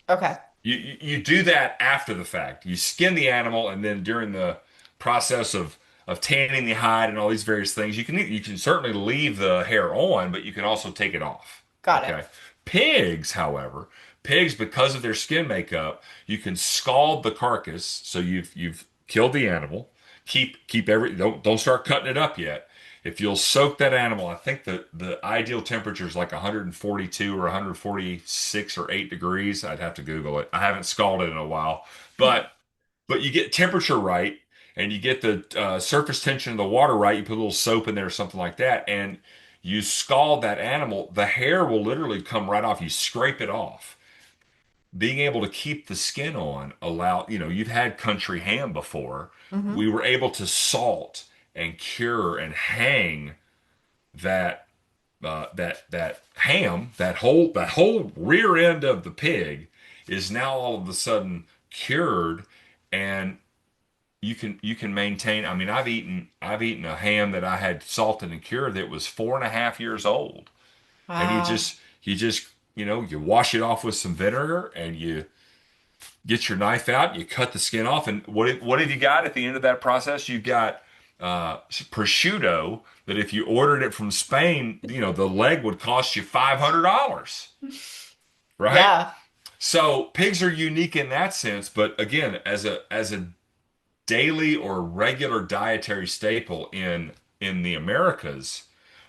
Okay. You do that after the fact. You skin the animal, and then during the process of tanning the hide and all these various things, you can certainly leave the hair on, but you can also take it off. Got it. Okay. Pigs, however, pigs because of their skin makeup, you can scald the carcass. So you've killed the animal. Keep every don't start cutting it up yet. If you'll soak that animal, I think the ideal temperature is like 142 or 146 or 8 degrees. I'd have to Google it. I haven't scalded in a while, but you get temperature right and you get the surface tension of the water right. You put a little soap in there or something like that, and you scald that animal. The hair will literally come right off. You scrape it off. Being able to keep the skin on you've had country ham before. Mm-hmm. We were able to salt and cure and hang that that ham, that whole rear end of the pig is now all of a sudden cured, and you can maintain. I mean, I've eaten a ham that I had salted and cured that was 4.5 years old, and Wow. you wash it off with some vinegar, and you get your knife out, you cut the skin off, and what have you got at the end of that process? You've got prosciutto that if you ordered it from Spain, the leg would cost you $500, right? Yeah. So pigs are unique in that sense, but again, as a daily or regular dietary staple in the Americas,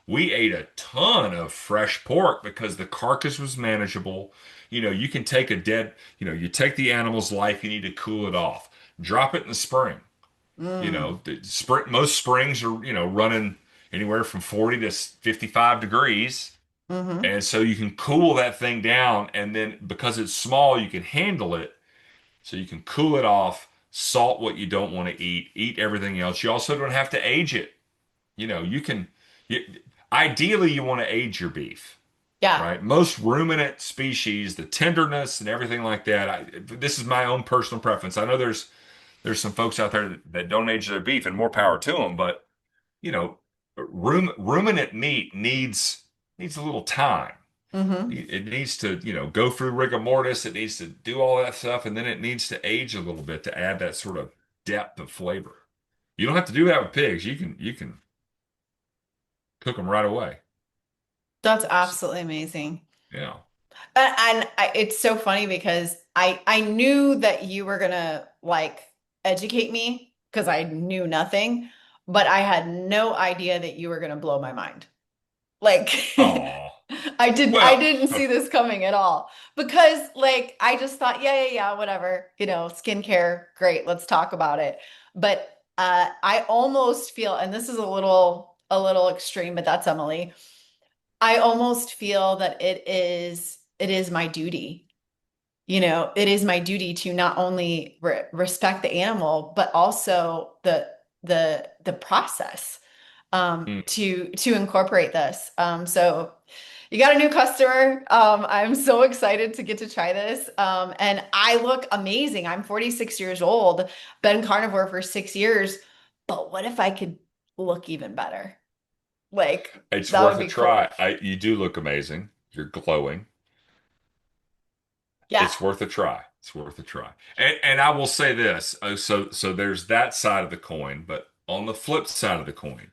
we ate a ton of fresh pork because the carcass was manageable. You can take you take the animal's life, you need to cool it off. Drop it in the spring. Mm. Most springs are, running anywhere from 40 to 55 degrees. Mm-hmm. And so you can cool that thing down. And then because it's small, you can handle it. So you can cool it off, salt what you don't want to eat everything else. You also don't have to age it. You can, you, ideally, you want to age your beef, Yeah. right? Most ruminant species, the tenderness and everything like that. This is my own personal preference. I know there's some folks out there that don't age their beef, and more power to them. But you know, ruminant meat needs a little time. Mm-hmm. It needs to, go through rigor mortis. It needs to do all that stuff, and then it needs to age a little bit to add that sort of depth of flavor. You don't have to do that with pigs. You can cook them right away. That's absolutely amazing. Yeah. It's so funny because I knew that you were gonna like educate me because I knew nothing, but I had no idea that you were gonna blow my mind. Like Oh, I well, didn't see this coming at all because like I just thought, yeah, yeah, yeah, whatever, skincare, great, let's talk about it. But I almost feel, and this is a little extreme, but that's Emily. I almost feel that it is my duty. It is my duty to not only respect the animal, but also the process mm, to incorporate this. So you got a new customer. I'm so excited to get to try this. And I look amazing. I'm 46 years old, been carnivore for 6 years, but what if I could look even better? Like it's that would worth a be try. cool. You do look amazing. You're glowing. Yeah. It's worth a try. It's worth a try. And I will say this. So there's that side of the coin, but on the flip side of the coin,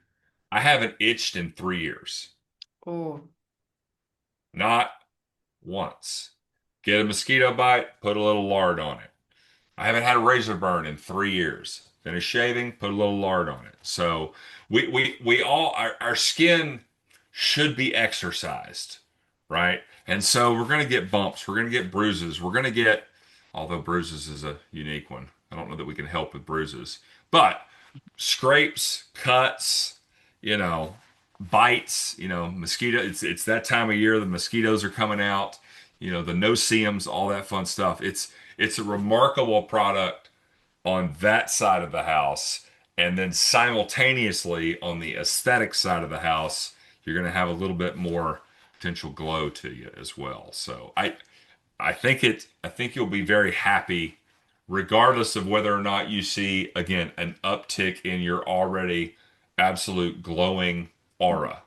I haven't itched in 3 years. Ooh. Not once. Get a mosquito bite, put a little lard on it. I haven't had a razor burn in 3 years. Finish shaving, put a little lard on it. So we all our skin should be exercised, right? And so we're gonna get bumps, we're gonna get bruises, we're gonna get, although bruises is a unique one. I don't know that we can help with bruises, but scrapes, cuts, you know, bites, mosquito. It's that time of year the mosquitoes are coming out, the no-see-ums, all that fun stuff. it's a remarkable product on that side of the house. And then simultaneously on the aesthetic side of the house, you're going to have a little bit more potential glow to you as well. So I think you'll be very happy regardless of whether or not you see again an uptick in your already absolute glowing aura.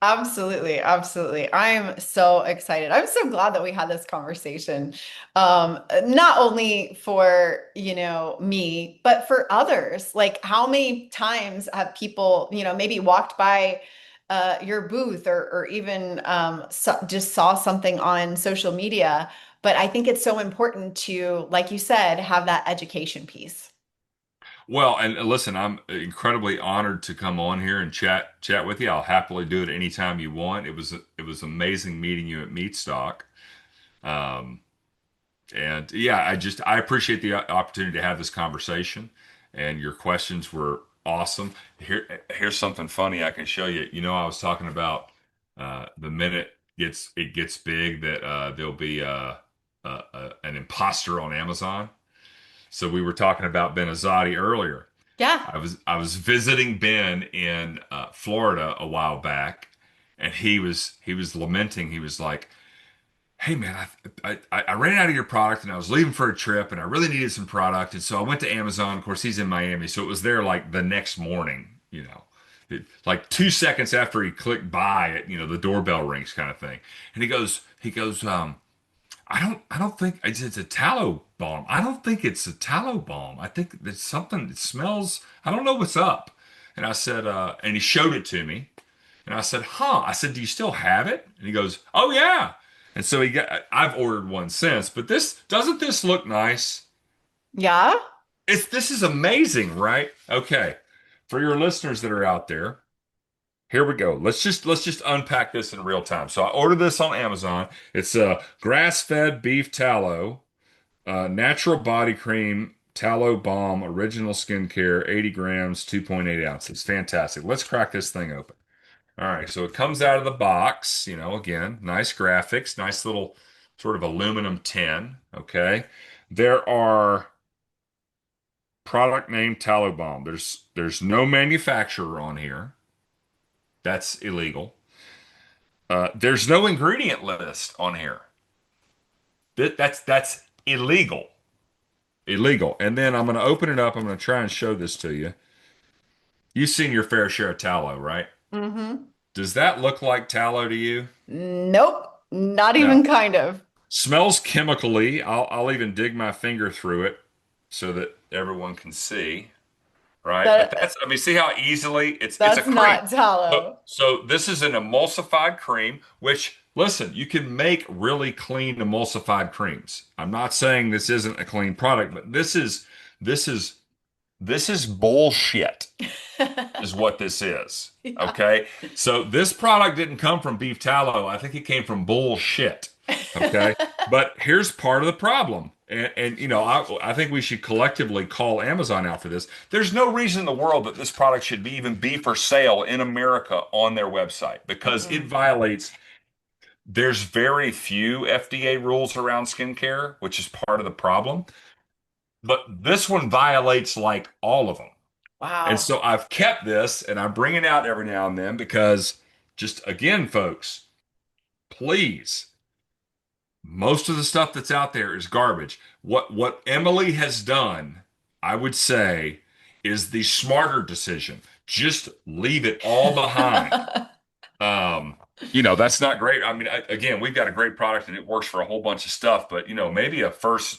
Absolutely, absolutely. I'm so excited. I'm so glad that we had this conversation. Not only for, me, but for others. Like how many times have people, maybe walked by your booth or even just saw something on social media. But I think it's so important to, like you said, have that education piece. Well, and listen, I'm incredibly honored to come on here and chat with you. I'll happily do it anytime you want. It was amazing meeting you at Meatstock. Um, and yeah, I appreciate the opportunity to have this conversation, and your questions were awesome. Here's something funny I can show you. I was talking about the minute it gets big that there'll be an imposter on Amazon. So we were talking about Ben Azadi earlier. Yeah. I was visiting Ben in Florida a while back, and he was lamenting. He was like, "Hey man, I ran out of your product, and I was leaving for a trip, and I really needed some product, and so I went to Amazon. Of course, he's in Miami, so it was there like the next morning. Like 2 seconds after he clicked buy it, the doorbell rings, kind of thing. And he goes, I don't think it's a tallow balm. I don't think it's a tallow balm. I think it's something that smells. I don't know what's up." And I said, and he showed it to me. And I said, huh. I said, do you still have it? And he goes, oh yeah. And so I've ordered one since, but doesn't this look nice? Yeah. This is amazing, right? Okay. For your listeners that are out there, here we go. Let's just unpack this in real time. So I ordered this on Amazon. It's a grass-fed beef tallow, natural body cream, tallow balm, original skincare, 80 grams, 2.8 ounces. Fantastic. Let's crack this thing open. All right, so it comes out of the box, again, nice graphics, nice little sort of aluminum tin, okay? There are product name tallow balm. There's no manufacturer on here. That's illegal. There's no ingredient list on here. That's illegal. Illegal. And then I'm going to open it up. I'm going to try and show this to you. You've seen your fair share of tallow, right? Mm-hmm. Does that look like tallow to you? Nope. Not No. even kind of. Smells chemically. I'll even dig my finger through it so that everyone can see, right? But That I mean, see how easily it's a that's cream. not So, tallow. so this is an emulsified cream, which listen, you can make really clean emulsified creams. I'm not saying this isn't a clean product, but this is this is bullshit is what this is. Yeah. Okay. So this product didn't come from beef tallow. I think it came from bullshit. Okay. But here's part of the problem. And I think we should collectively call Amazon out for this. There's no reason in the world that this product should even be for sale in America on their website because it Mm-mm. violates, there's very few FDA rules around skincare, which is part of the problem. But this one violates like all of them. And Wow. so I've kept this and I bring it out every now and then because just again, folks, please, most of the stuff that's out there is garbage. What Emily has done, I would say, is the smarter decision. Just leave it all behind. Um, that's not great. I mean, again, we've got a great product and it works for a whole bunch of stuff, but maybe a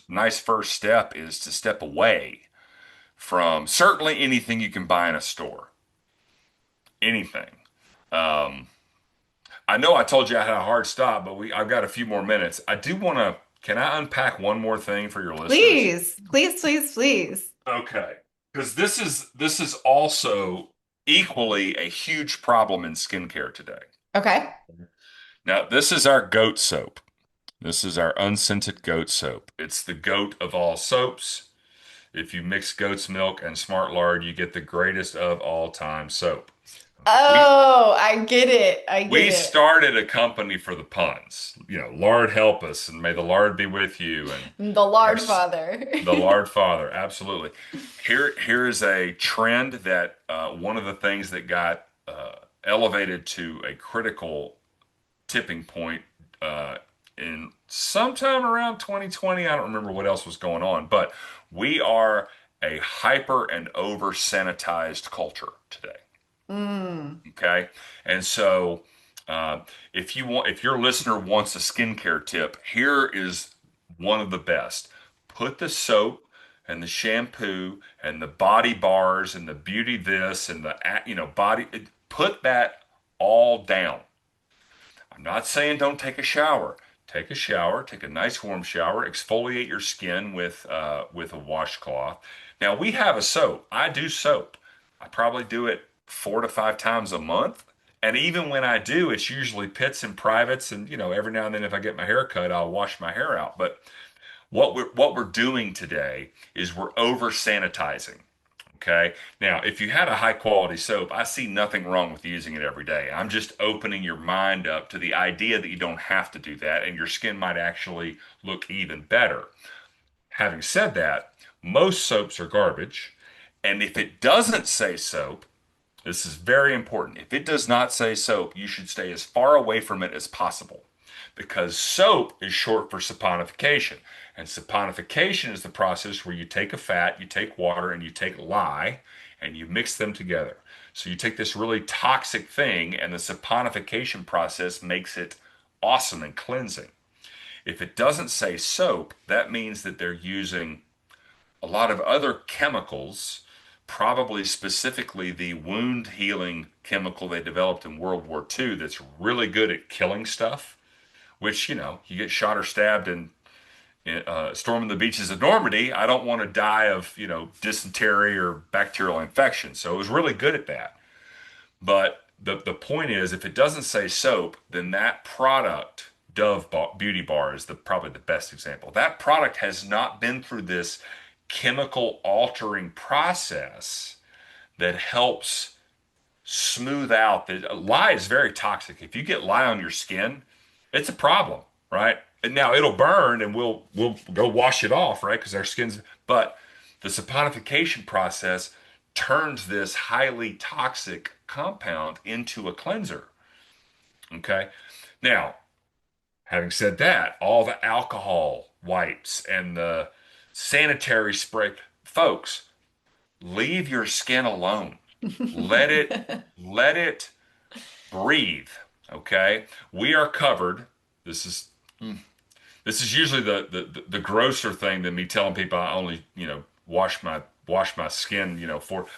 nice first step is to step away from certainly anything you can buy in a store. Anything. Um, I know I told you I had a hard stop, but I've got a few more minutes. I do want to, can I unpack one more thing for your listeners? Please, please, please, please. Okay. Because this is also equally a huge problem in skincare today. Okay. Now, this is our goat soap. This is our unscented goat soap. It's the goat of all soaps. If you mix goat's milk and smart lard, you get the greatest of all time soap. We Oh, I get it. I get we it. started a company for the puns. Lard help us, and may the Lard be with you. And The our Lard Father. the Lard Father, absolutely. Here is a trend that one of the things that got elevated to a critical tipping point in sometime around 2020. I don't remember what else was going on, but we are a hyper and over sanitized culture today. Mm. Okay, and so uh, if your listener wants a skincare tip, here is one of the best. Put the soap and the shampoo and the body bars and the beauty this and the body. Put that all down. I'm not saying don't take a shower. Take a shower, take a nice warm shower, exfoliate your skin with a washcloth. Now we have a soap. I do soap. I probably do it 4 to 5 times a month. And even when I do, it's usually pits and privates. And every now and then if I get my hair cut, I'll wash my hair out. But what we're doing today is we're over sanitizing. Okay. Now, if you had a high quality soap, I see nothing wrong with using it every day. I'm just opening your mind up to the idea that you don't have to do that and your skin might actually look even better. Having said that, most soaps are garbage. And if it doesn't say soap, this is very important. If it does not say soap, you should stay as far away from it as possible because soap is short for saponification. And saponification is the process where you take a fat, you take water, and you take lye, and you mix them together. So you take this really toxic thing, and the saponification process makes it awesome and cleansing. If it doesn't say soap, that means that they're using a lot of other chemicals, probably specifically the wound healing chemical they developed in World War II that's really good at killing stuff, which, you get shot or stabbed and storming the beaches of Normandy. I don't want to die of, dysentery or bacterial infection. So it was really good at that. But the point is, if it doesn't say soap, then that product, Beauty Bar, is probably the best example. That product has not been through this chemical altering process that helps smooth out the lye is very toxic. If you get lye on your skin, it's a problem, right? And now it'll burn and we'll go wash it off, right? Because our skin's but the saponification process turns this highly toxic compound into a cleanser. Okay. Now, having said that, all the alcohol wipes and the sanitary spray, folks, leave your skin alone. Let it breathe. Okay, we are covered. This is this is usually the grosser thing than me telling people I only wash my skin.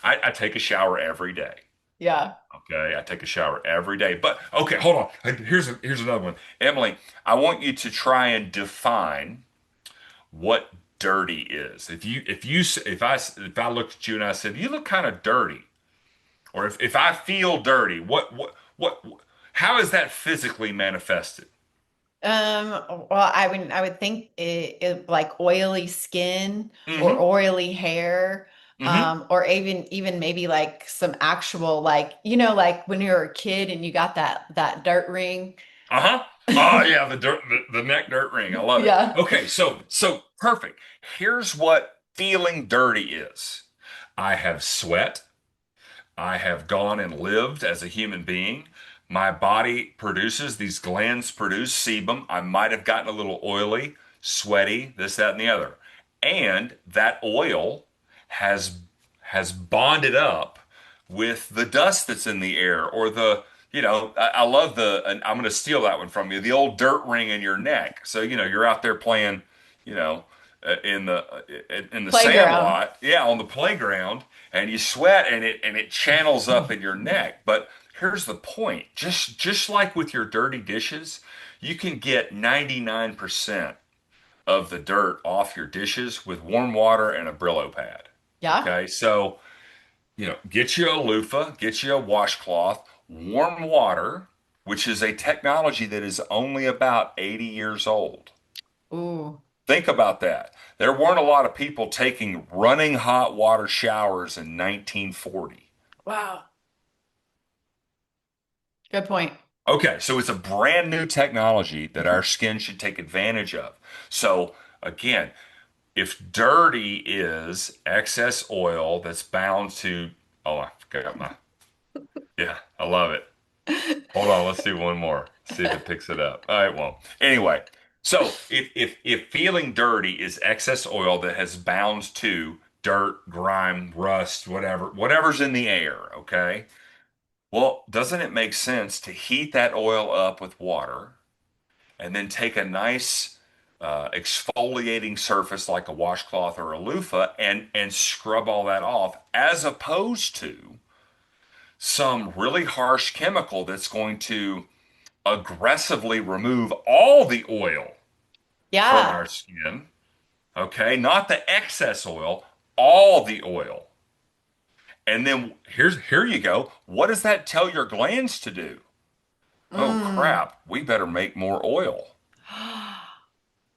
I take a shower every day. Yeah. Okay, I take a shower every day. But okay, hold on. Here's another one. Emily, I want you to try and define what dirty is. If I looked at you and I said you look kind of dirty, or if I feel dirty, what how is that physically manifested? Well, I would think it like oily skin or Mm-hmm. oily hair, Mm-hmm. or even maybe like some actual like like when you were a kid and you got that dirt ring. Uh-huh. Oh yeah, the neck dirt ring. I love it. Yeah. Okay, so perfect. Here's what feeling dirty is. I have sweat. I have gone and lived as a human being. My body produces, these glands produce sebum. I might have gotten a little oily, sweaty, this, that, and the other. And that oil has has bonded up with the dust that's in the air or I love and I'm going to steal that one from you, the old dirt ring in your neck. So, you're out there playing, you know, in the sand Playground. lot, yeah, on the playground, and you sweat and it channels up in your neck. But here's the point: just like with your dirty dishes, you can get 99% of the dirt off your dishes with warm water and a Brillo pad. Yeah. Okay, so get you a loofah, get you a washcloth, warm water, which is a technology that is only about 80 years old. Ooh. Think about that. There weren't a lot of people taking running hot water showers in 1940. Wow. Good point. Okay, so it's a brand new technology that our skin should take advantage of. So again, if dirty is excess oil that's bound to, oh, I forgot my, yeah, I love it. Hold on, let's do one more. See if it picks it up. All right, well, anyway, so if feeling dirty is excess oil that has bound to dirt, grime, rust, whatever's in the air, okay? Well, doesn't it make sense to heat that oil up with water and then take a nice exfoliating surface like a washcloth or a loofah and scrub all that off, as opposed to some really harsh chemical that's going to aggressively remove all the oil from Yeah. our skin, okay? Not the excess oil, all the oil. And then here you go. What does that tell your glands to do? Oh Mm. crap, we better make more oil.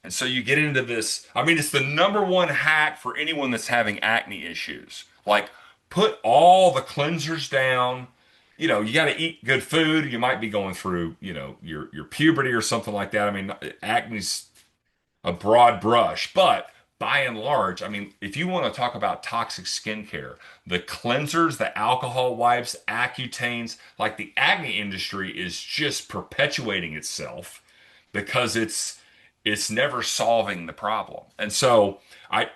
And so you get into this. I mean, it's the number one hack for anyone that's having acne issues. Like, put all the cleansers down. You know, you got to eat good food. You might be going through, your puberty or something like that. I mean, acne's a broad brush, but by and large, I mean, if you want to talk about toxic skincare, the cleansers, the alcohol wipes, Accutanes, like the acne industry is just perpetuating itself because it's never solving the problem. And so I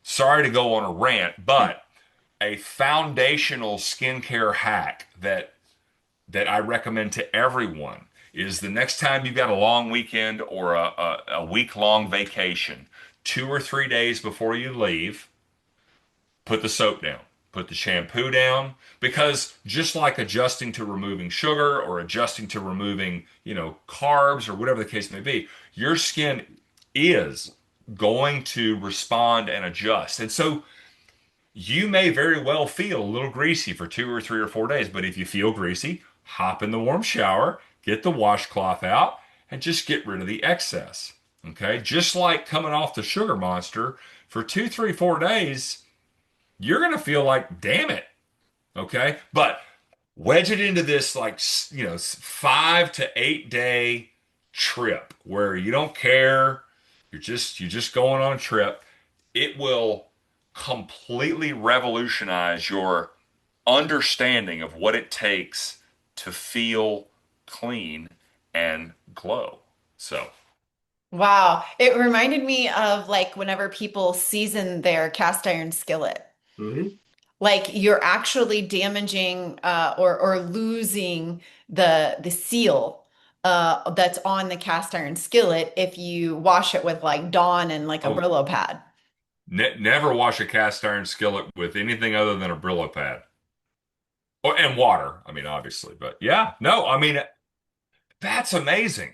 sorry to go on a rant, but a foundational skincare hack that I recommend to everyone is the next time you've got a long weekend or a week long vacation, 2 or 3 days before you leave, put the soap down, put the shampoo down, because just like adjusting to removing sugar or adjusting to removing, carbs or whatever the case may be, your skin is going to respond and adjust. And so you may very well feel a little greasy for 2 or 3 or 4 days, but if you feel greasy, hop in the warm shower, get the washcloth out, and just get rid of the excess. Okay, just like coming off the sugar monster for 2, 3, 4 days, you're gonna feel like, damn it. Okay, but wedge it into this like 5 to 8 day trip where you don't care. You're just going on a trip. It will completely revolutionize your understanding of what it takes to feel clean and glow. So, Wow. It reminded me of like whenever people season their cast iron skillet. Mhm. Like you're actually damaging or losing the seal that's on the cast iron skillet if you wash it with like Dawn and like a oh, Brillo pad. never wash a cast iron skillet with anything other than a Brillo pad. Oh, and water. I mean, obviously, but yeah, no, I mean, that's amazing.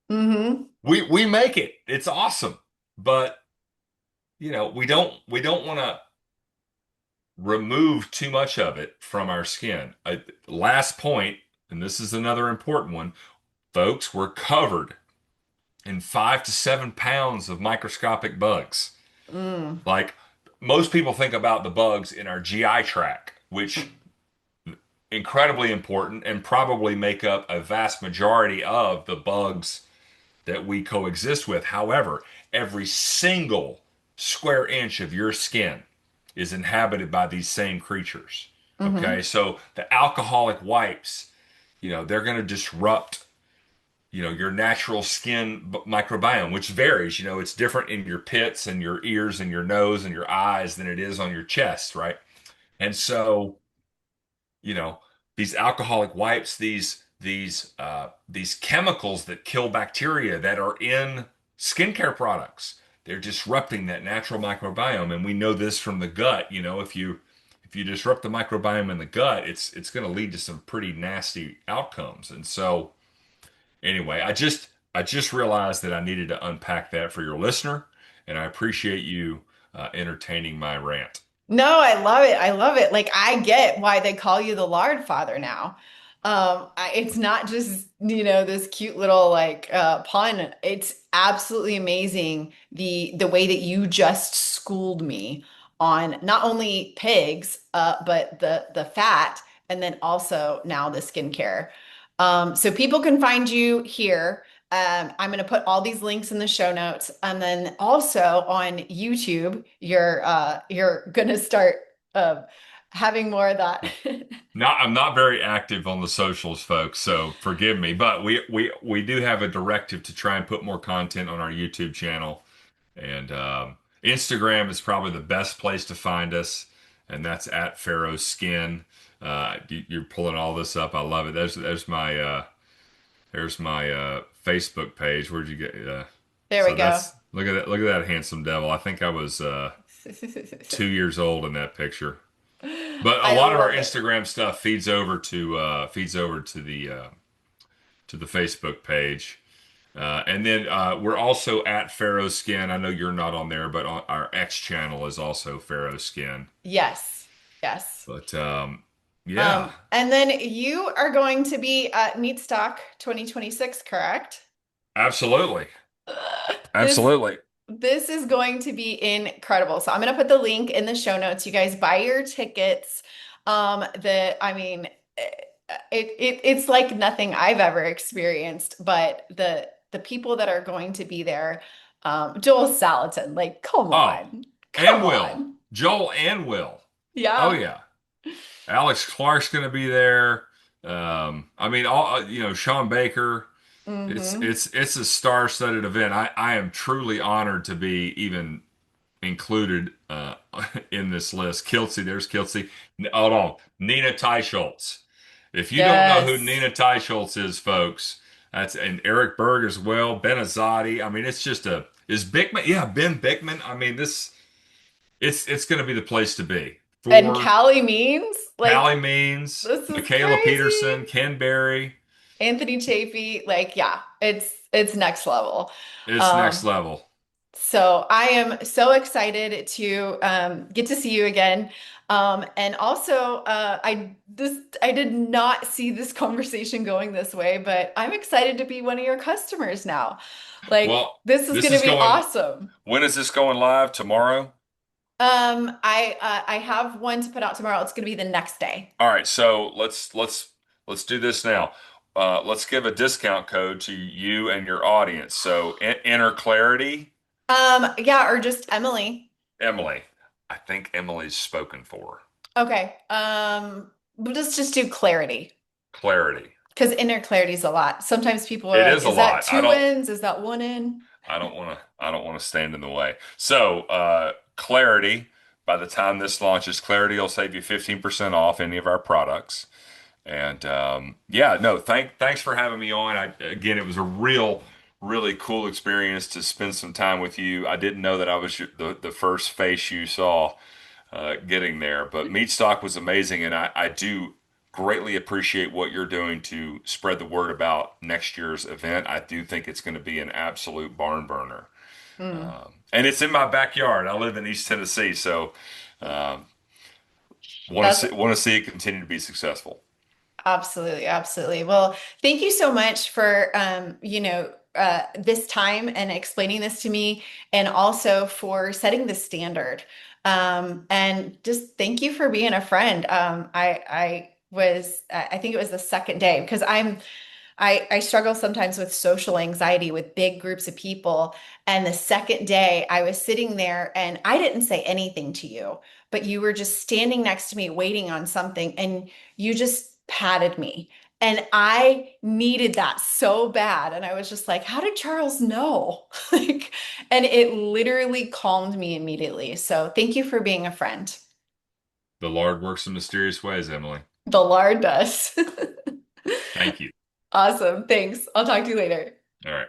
Hmm. We make it. It's awesome. But, we don't want to remove too much of it from our skin. Last point, and this is another important one, folks, we're covered in 5 to 7 pounds of microscopic bugs. Mm. Like most people think about the bugs in our GI tract, which incredibly important and probably make up a vast majority of the bugs that we coexist with. However, every single square inch of your skin is inhabited by these same creatures. Okay, Hmm. so the alcoholic wipes, they're going to disrupt, your natural skin microbiome, which varies. It's different in your pits and your ears and your nose and your eyes than it is on your chest, right? And so, you know, these alcoholic wipes, these chemicals that kill bacteria that are in skincare products, they're disrupting that natural microbiome, and we know this from the gut. If you disrupt the microbiome in the gut, it's going to lead to some pretty nasty outcomes. And so, anyway, I just realized that I needed to unpack that for your listener, and I appreciate you entertaining my rant. No, I love it. I love it. Like I get why they call you the Lard Father now. It's not just, this cute little like pun. It's absolutely amazing the way that you just schooled me on not only pigs, but the fat and then also now the skincare. So people can find you here. I'm going to put all these links in the show notes, and then also on YouTube, you're going to start uh, having more of that. I'm not very active on the socials, folks, so forgive me. But we do have a directive to try and put more content on our YouTube channel, and Instagram is probably the best place to find us, and that's at Farrow Skin. You're pulling all this up. I love it. There's my Facebook page. Where'd you get? There we So go. that's look at that handsome devil. I think I was 2 years old in that picture. But a I lot of our love it. Instagram stuff feeds over to the Facebook page, and then we're also at Farrow Skin. I know you're not on there, but our X channel is also Farrow Skin. Yes. Yes. But yeah, And then you are going to be at Meatstock 2026, correct? absolutely, This absolutely. this is going to be incredible. So I'm going to put the link in the show notes. You guys buy your tickets. I mean, it's like nothing I've ever experienced, but the people that are going to be there, Joel Salatin, like, come Oh, on. Come and Will, on. Joel and Will. Oh Yeah. yeah, Alex Clark's going to be there. I mean, all Sean Baker. Hmm. It's a star-studded event. I am truly honored to be even included in this list. Kiltsy, there's Kiltsy. Hold on, Nina Teicholz. If you don't know who Yes. Nina Teicholz is, folks, that's and Eric Berg as well. Ben Azadi. I mean, it's just a is Bickman. Yeah, Ben Bickman. I mean, this it's going to be the place to be And for Callie Means, Callie like, Means, this is Michaela Peterson, crazy. Ken Berry. Anthony Chafee, like, yeah, it's next level. It's next Um, level. so I am so excited to get to see you again. And also, I did not see this conversation going this way, but I'm excited to be one of your customers now. Like, Well, this is this going to is be going. awesome. When is this going live? Tomorrow? I have one to put out tomorrow. It's going to be the next day. All right, so let's do this now. Let's give a discount code to you and your audience. So enter Clarity, Yeah, or just Emily. Emily. I think Emily's spoken for. Okay. Let's just do clarity Clarity. because inner clarity is a lot. Sometimes people are It like, is a is that lot. two wins? Is that one in? I don't want to stand in the way. So, Clarity, by the time this launches, Clarity will save you 15% off any of our products. And yeah, no, thanks for having me on. Again, it was a really cool experience to spend some time with you. I didn't know that I was the first face you saw getting there, but Meatstock was amazing, and I do greatly appreciate what you're doing to spread the word about next year's event. I do think it's going to be an absolute barn burner, Mm, and it's in my backyard. I live in East Tennessee, so um, that's want to see it continue to be successful. absolutely, absolutely. Well, thank you so much for this time and explaining this to me, and also for setting the standard. And just thank you for being a friend. I think it was the second day because I struggle sometimes with social anxiety with big groups of people. And the second day, I was sitting there and I didn't say anything to you, but you were just standing next to me waiting on something and you just patted me. And I needed that so bad. And I was just like, how did Charles know? Like, and it literally calmed me immediately. So thank you for being a friend. The Lord works in mysterious ways, Emily. The lard does. Thank you. Awesome. Thanks. I'll talk to you later. All right.